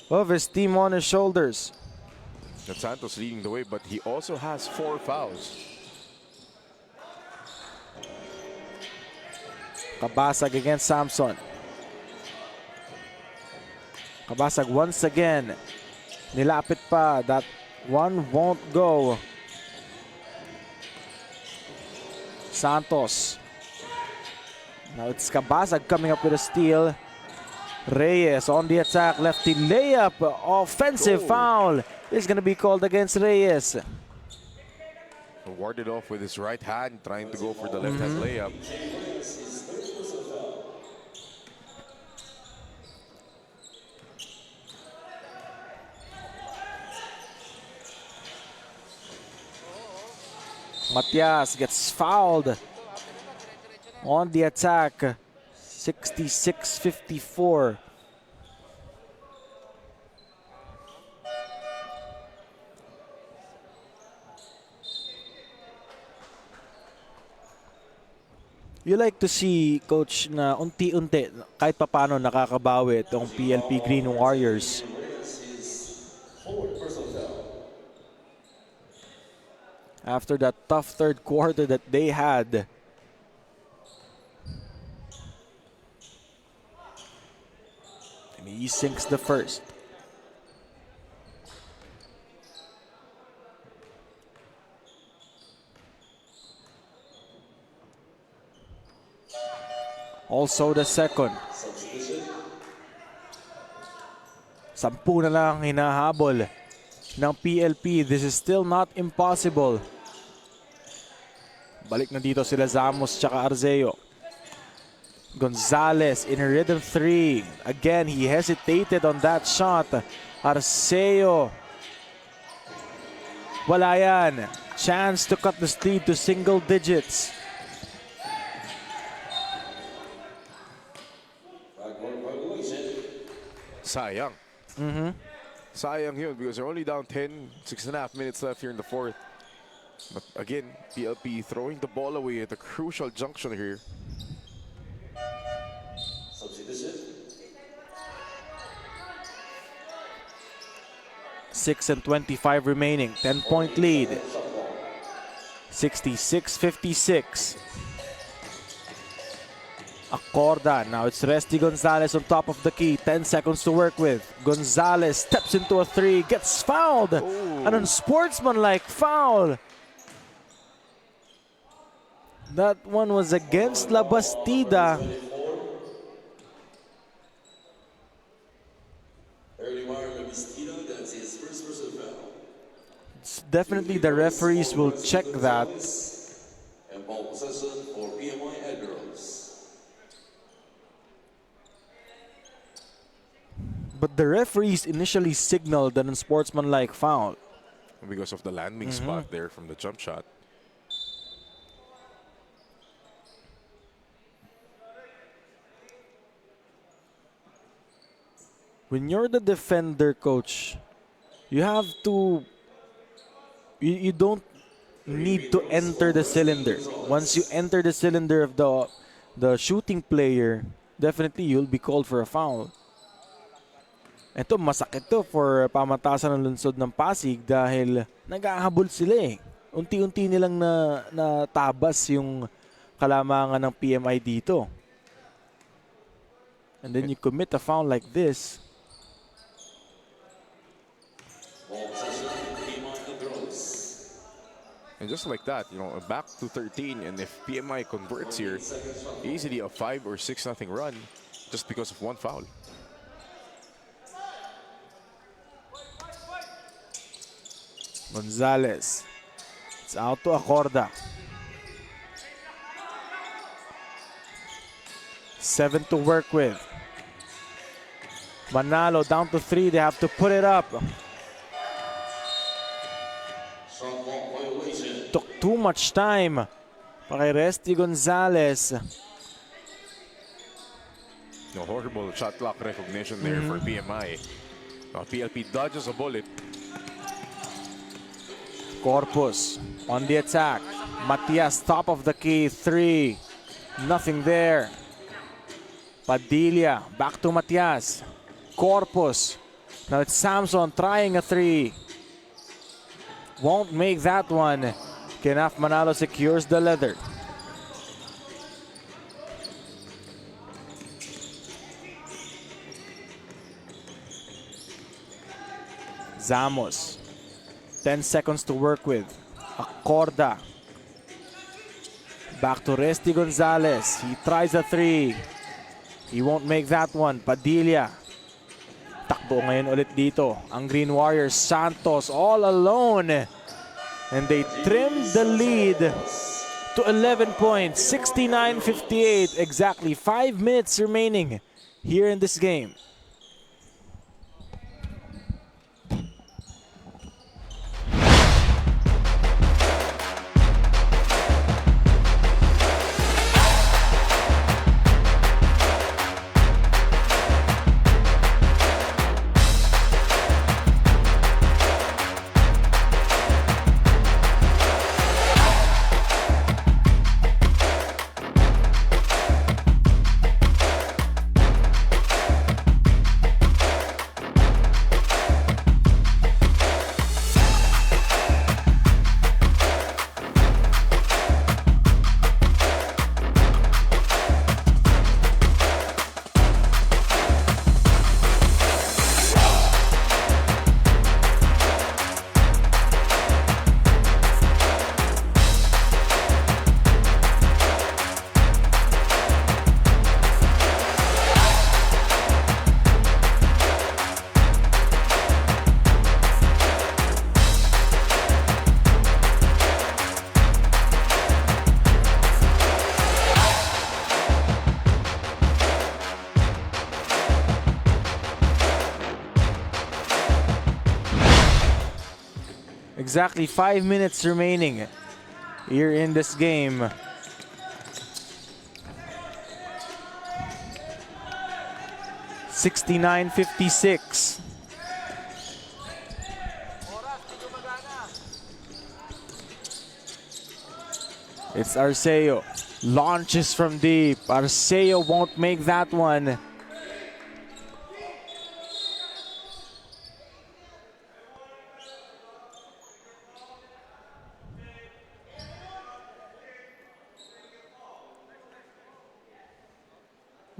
of his team on his shoulders. That's Santos leading the way, but he also has 4 fouls. Kabasag against Samson. Kabasag once again. Nilapit pa. That one won't go. Santos. Now it's Kabasag coming up with a steal. Reyes on the attack. Lefty layup. Offensive foul is going to be called against Reyes. Warded off with his right hand, trying to go for the left hand layup. Matias gets fouled on the attack. 66-54. You like to see, Coach, na unti-unti, kahit papano nakakabawi itong PLP Green Warriors. After that tough third quarter that they had. And he sinks the first. Also the second. 10 na lang hinahabol ng PLP. This is still not impossible. Balik na dito sila Zamos tsaka Arceo. Gonzalez in a rhythm 3. Again, he hesitated on that shot. Arceo. Wala yan. Chance to cut the lead to single digits. Sayang. Sayang yun because they're only down 10, 6.5 minutes left here in the fourth. But again, PLP throwing the ball away at a crucial junction here. Substitution. 6:25 remaining. 10-point lead. 66-56. Acorda. Now it's Resty Gonzalez on top of the key. 10 seconds to work with. Gonzalez steps into a 3. Gets fouled. An unsportsmanlike foul. That one was against La Bastida. It's definitely the referees will check that. And ball possession for PMI Admirals. But the referees initially signaled an unsportsmanlike foul. Because of the landing spot there from the jump shot. When you're the defender, coach, you have to, you don't need to enter the cylinder. Once you enter the cylinder of the shooting player, definitely you'll be called for a foul. Ito, masakit to for pamatasan ng lungsod ng Pasig dahil nag-ahabol sila eh. Unti-unti nilang natabas yung kalamangan ng PMI dito. And then you commit a foul like this. And just like that, you know, back to 13, and if PMI converts here, easily a 5 or 6-0 run just because of one foul. Gonzalez. It's out to Acorda. 7 to work with. Manalo down to 3. They have to put it up. Shot clock violation. Took too much time. Kay Resty Gonzalez. No, horrible shot clock recognition there for PMI. PLP dodges a bullet. Corpus on the attack. Matias top of the key. 3. Nothing there. Padilla back to Matias. Corpus. Now it's Samson trying a 3. Won't make that one. Kenaf Manalo secures the leather. Zamos. 10 seconds to work with. Acorda. Back to Resty Gonzalez. He tries a 3. He won't make that one. Padilla. Takbo ngayon ulit dito. Ang Green Warriors, Santos all alone. And they trimmed the lead to 11 points. 69-58. Exactly 5 minutes remaining here in this game. Exactly 5 minutes remaining here in this game. (69-56). It's Arceo. Launches from deep. Arceo won't make that one.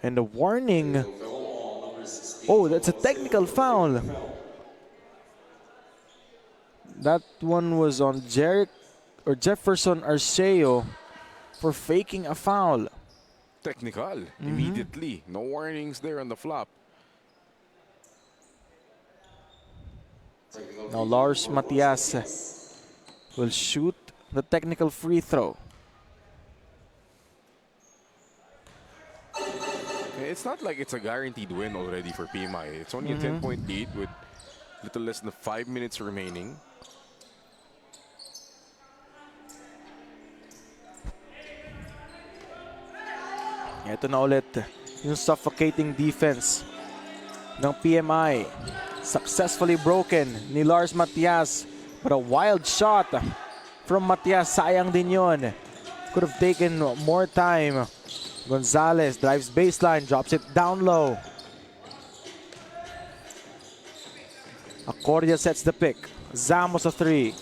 And a warning. Oh, that's a technical foul. That one was on Jefferson Arceo for faking a foul. Technical, immediately. No warnings there on the flop. Now Lars Matias will shoot the technical free throw. It's not like it's a guaranteed win already for PMI. It's only a 10-point lead with little less than 5 minutes remaining. Ito na ulit yung suffocating defense ng PMI. Successfully broken ni Lars Matias. But a wild shot from Matias. Sayang din yun. Could have taken more time. Gonzalez drives baseline, drops it down low. Acordia sets the pick. Zamos a 3.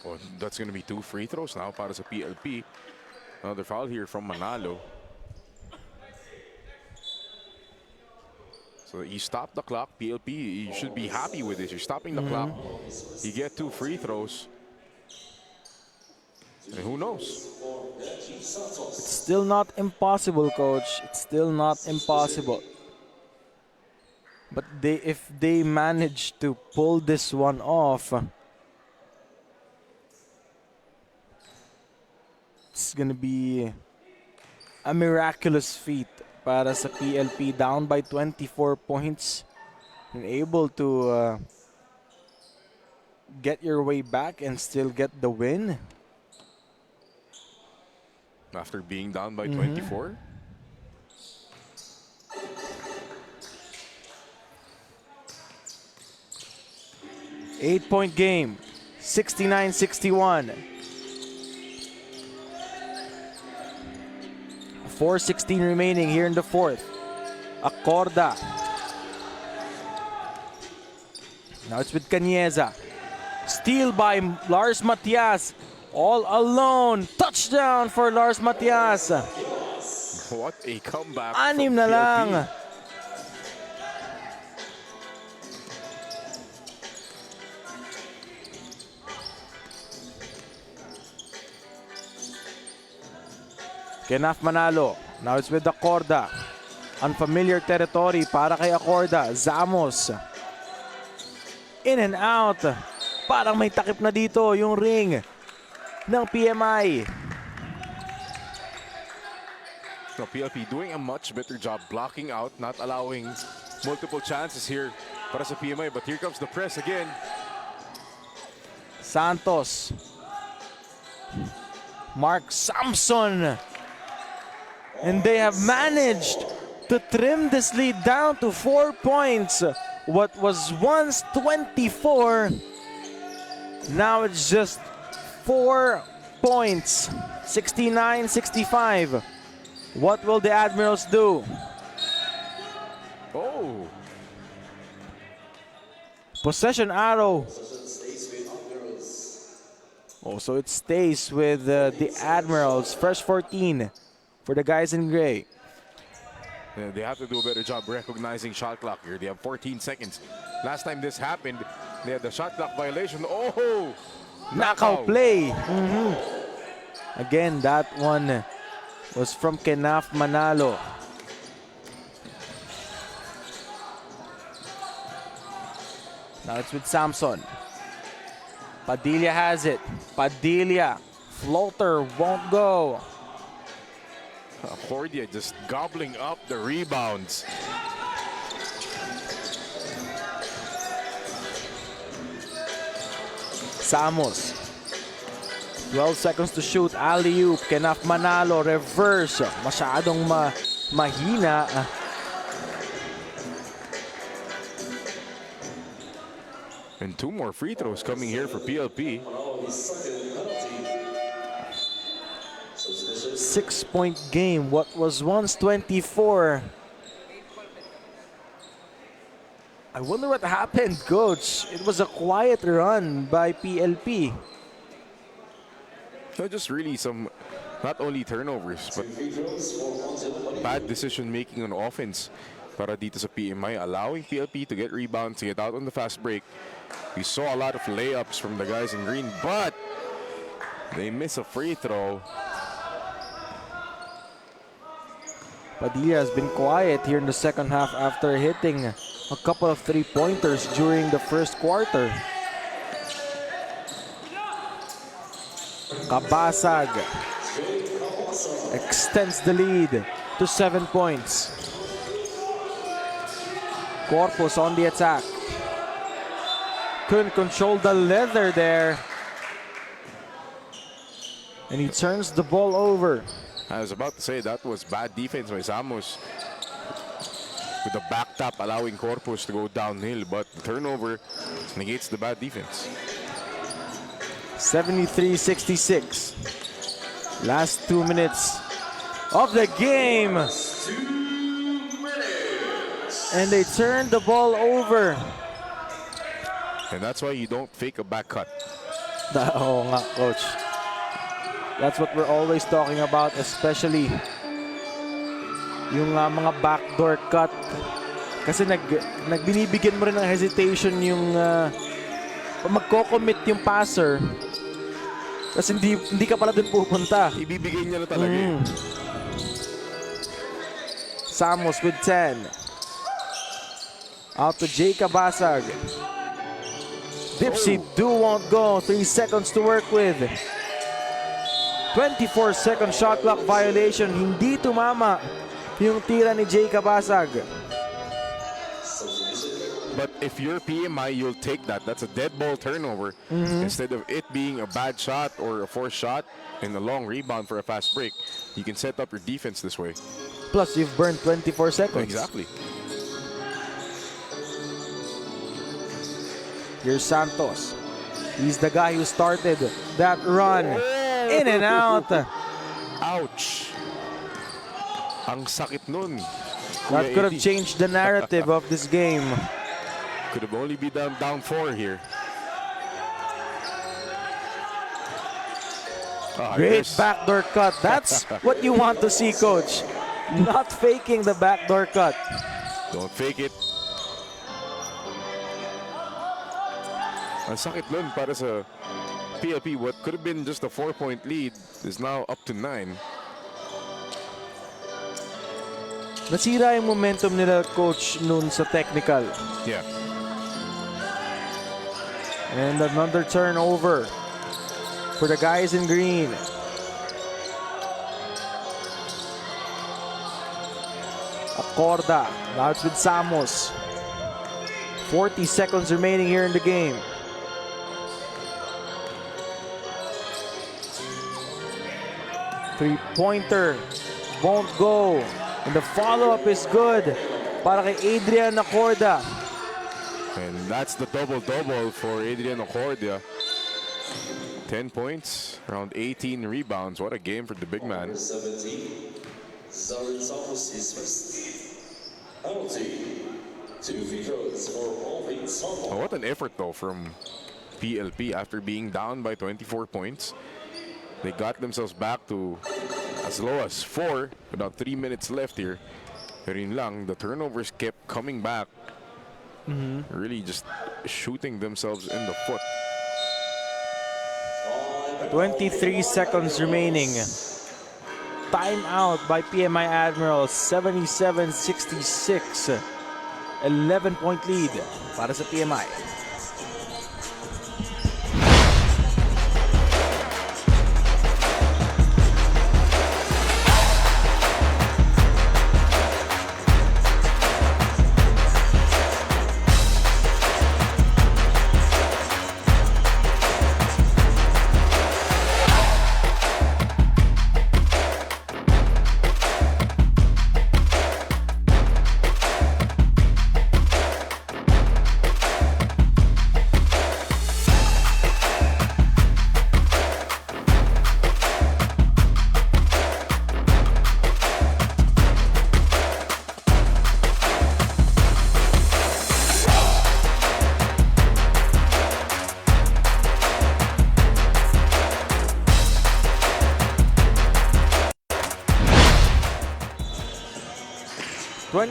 Oh, that's going to be 2 free throws now para sa PLP. Another foul here from Manalo. So you stop the clock. PLP, you should be happy with this. You're stopping the clock. You get 2 free throws. And who knows? It's still not impossible, coach. It's still not impossible. But if they manage to pull this one off, It's gonna be a miraculous feat para sa PLP, down by 24 points and able to get your way back and still get the win. After being down by 24. 8-point game, 69-61. 4:16 remaining here in the fourth. Acorda. Now it's with Cañeza. Steal by Lars Matias. All alone. Touchdown for Lars Matias. What a comeback. Anim from na PLP. lang. Kenaf Manalo. Now it's with Acorda. Unfamiliar territory para kay Acorda. Zamos. In and out. Parang may takip na dito yung ring ng PMI. No, PLP doing a much better job blocking out, not allowing multiple chances here para sa PMI. But here comes the press again. Santos. Mark Samson. And they have managed to trim this lead down to 4 points. What was once 24, now it's just 4 points. 69-65. What will the Admirals do? Oh, Possession arrow. Oh, so it stays with the Admirals. First 14 for the guys in gray. yeah, they have to do a better job recognizing shot clock here. They have 14 seconds. Last time this happened, they had the shot clock violation. Oh, Knockout play. Again, that one was from Kenaf Manalo. Now it's with Samson. Padilla has it. Padilla. Floater won't go. Cordia just gobbling up the rebounds. Samos. 12 seconds to shoot. Alley-oop. Kenaf Manalo. Reverse. Masyadong mahina. And 2 more free throws coming here for PLP. 6-point game. What was once 24. I wonder what happened, Coach. It was a quiet run by PLP. No, just really some, not only turnovers, but bad decision making on offense para dito sa PMI, allowing PLP to get rebounds, to get out on the fast break. We saw a lot of layups from the guys in green, but they miss a free throw. Padilla has been quiet here in the second half after hitting a couple of three-pointers during the first quarter. Kabasag extends the lead to 7 points. Corpus on the attack. Couldn't control the leather there. And he turns the ball over. I was about to say that was bad defense by Samos. With the back tap allowing Corpus to go downhill, but the turnover negates the bad defense. 73-66. Last 2 minutes of the game. And they turn the ball over. And that's why you don't fake a back cut. Oo nga, Coach. That's what we're always talking about, especially yung mga backdoor cut. Kasi nagbinibigyan mo rin ng hesitation yung magko-commit yung passer. Kasi hindi ka pala dun pupunta. Ibibigay niya na talaga eh. Samos with 10. Out to Jay Kabasag. Dipsy do won't go. 3 seconds to work with. 24-second shot clock violation. Hindi tumama yung tira ni Jay Kabasag. But if you're PMI, you'll take that. That's a dead ball turnover. Instead of it being a bad shot or a forced shot and a long rebound for a fast break, you can set up your defense this way. Plus, you've burned 24 seconds. Exactly. Here's Santos. He's the guy who started that run. In and out. Ouch. Ang sakit nun. That Kuya could have Eddie. changed the narrative of this game. Could have only been down 4 here. Great Here's- backdoor cut. That's what you want to see, coach. Not faking the backdoor cut. Don't fake it. Ang sakit nun para sa PLP. What could have been just a 4-point lead is now up to 9. Nasira yung momentum nila, coach, noon sa technical. Yeah. And another turnover for the guys in green. Acorda, now it's with Samos. 40 seconds remaining here in the game. Three-pointer won't go. And the follow-up is good para kay Adrian Acorda. And that's the double-double for Adrian Ocordia. 10 points, around 18 rebounds. What a game for the big man. 17. Zarin Samos is first. Penalty. 2 free throws for Alvin Samos. Oh, what an effort though from PLP after being down by 24 points. They got themselves back to as low as 4, about 3 minutes left here. Pero yun lang, the turnovers kept coming back. Really just shooting themselves in the foot. 23 seconds remaining. Timeout by PMI Admirals. 77-66. 11-point lead para sa PMI.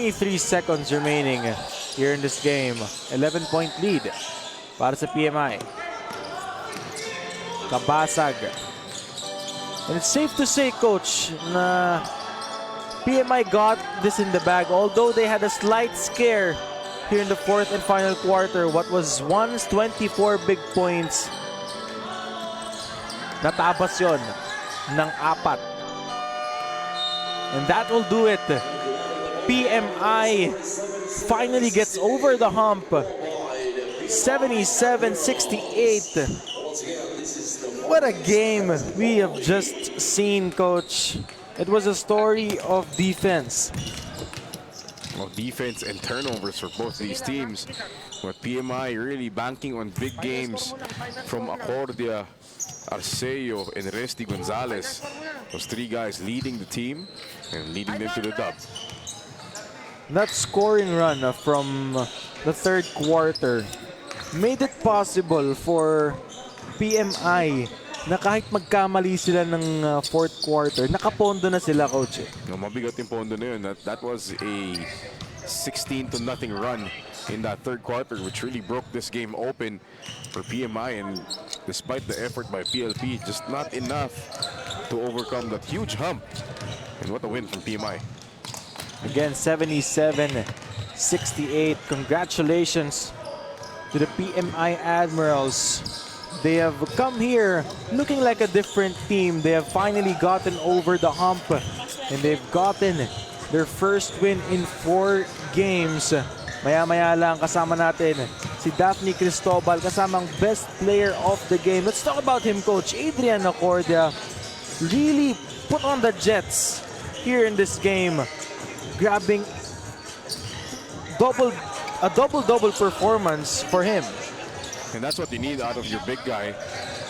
Three seconds remaining here in this game. 11-point lead para sa PMI. Kabasag. And it's safe to say, coach, na PMI got this in the bag. Although they had a slight scare here in the fourth and final quarter. What was once 24 big points, natabas yon ng 4. And that will do it. PMI finally gets over the hump. 77-68. What a game we have just seen, coach. It was a story of defense. Well, defense and turnovers for both these teams. But PMI really banking on big games from Acordia, Arceo, and Resti Gonzalez. Those 3 guys leading the team and leading them to the dub. That scoring run from the third quarter made it possible for PMI na kahit magkamali sila ng fourth quarter, nakapondo na sila, coach. No, mabigat yung pondo na yun. That was a 16-0 run in that third quarter, which really broke this game open for PMI. And despite the effort by PLP, just not enough to overcome that huge hump. And what a win from PMI. Again, 77-68. Congratulations to the PMI Admirals. They have come here looking like a different team. They have finally gotten over the hump and they've gotten their first win in 4 games. Maya-maya lang kasama natin si Daphne Cristobal, kasamang best player of the game. Let's talk about him, Coach. Adrian Acordia really put on the Jets here in this game, grabbing a double-double performance for him. And that's what you need out of your big guy.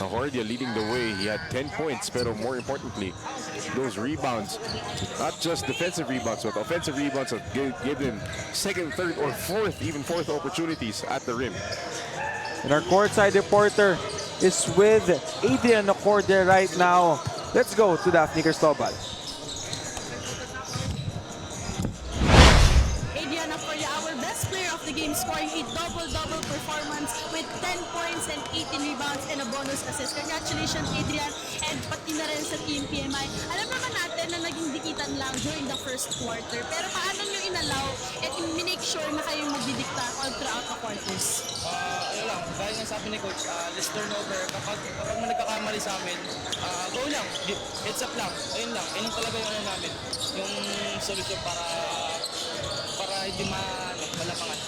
Acordia leading the way. He had 10 points, pero more importantly, those rebounds, not just defensive rebounds, but offensive rebounds that give him second, third, or even fourth opportunities at the rim. And our courtside reporter is with Adrian Acordia right now. Let's go to Daphne Cristobal. Adrian Acordia, our best player of the game, scoring a double-double performance with 10 points and 18 rebounds and a bonus assist. Congratulations, Adrian, and pati na rin sa Team PMI. Alam naman natin na naging dikitan lang during the first quarter, pero paano nyo inalaw at minake sure na kayong magdidikta all throughout the quarters? Ano lang, gaya nga sabi ni Coach, less turnover. Kapag may nagkakamali sa amin, go lang, heads up lang, ayun lang. Ayun talaga yung ano namin, yung solusyon para hindi malamangan.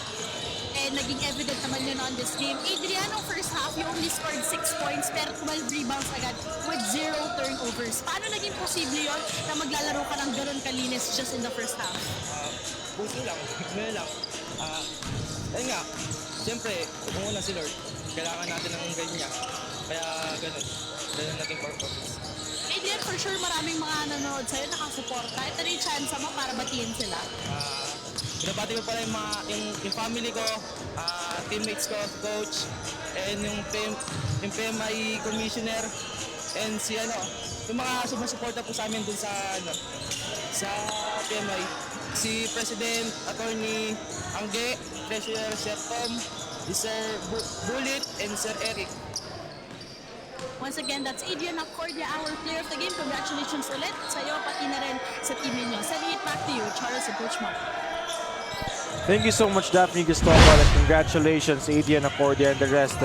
And naging evident naman yun on this game. Adrian, no first half, you only scored 6 points pero 12 rebounds agad with 0 turnovers. Paano naging posible yun na maglalaro ka ng gano'n kalinis just in the first half? Puso lang, gano'n lang. Ayun nga, siyempre, umuna si Lord. Kailangan natin ng guide niya. Kaya gano'n naging purpose. Adrian, for sure maraming mga nanonood sa'yo, nakasuporta. Ito na yung chance mo para batiin sila. Binabati ko pala yung family ko, teammates ko, coach, and yung PMI commissioner, and yung mga sumusuporta po sa amin dun sa PMI. Si President, Attorney Angge, Treasurer Sir Tom, Sir Bullet, and Sir Eric. Once again, that's Adrian Acordia, our player of the game. Congratulations ulit sa'yo, pati na rin sa team ninyo. Sending it back to you, Charles and Coach Mark. Thank you so much, Daphne Cristobal, and congratulations, Adrian Acordia and the rest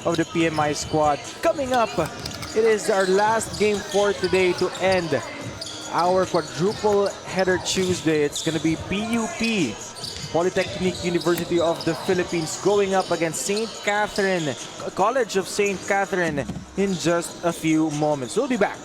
of the PMI squad. Coming up, it is our last game for today to end our quadruple header Tuesday. It's going to be PUP, Polytechnic University of the Philippines, going up against St. Catherine, College of St. Catherine, in just a few moments. We'll be back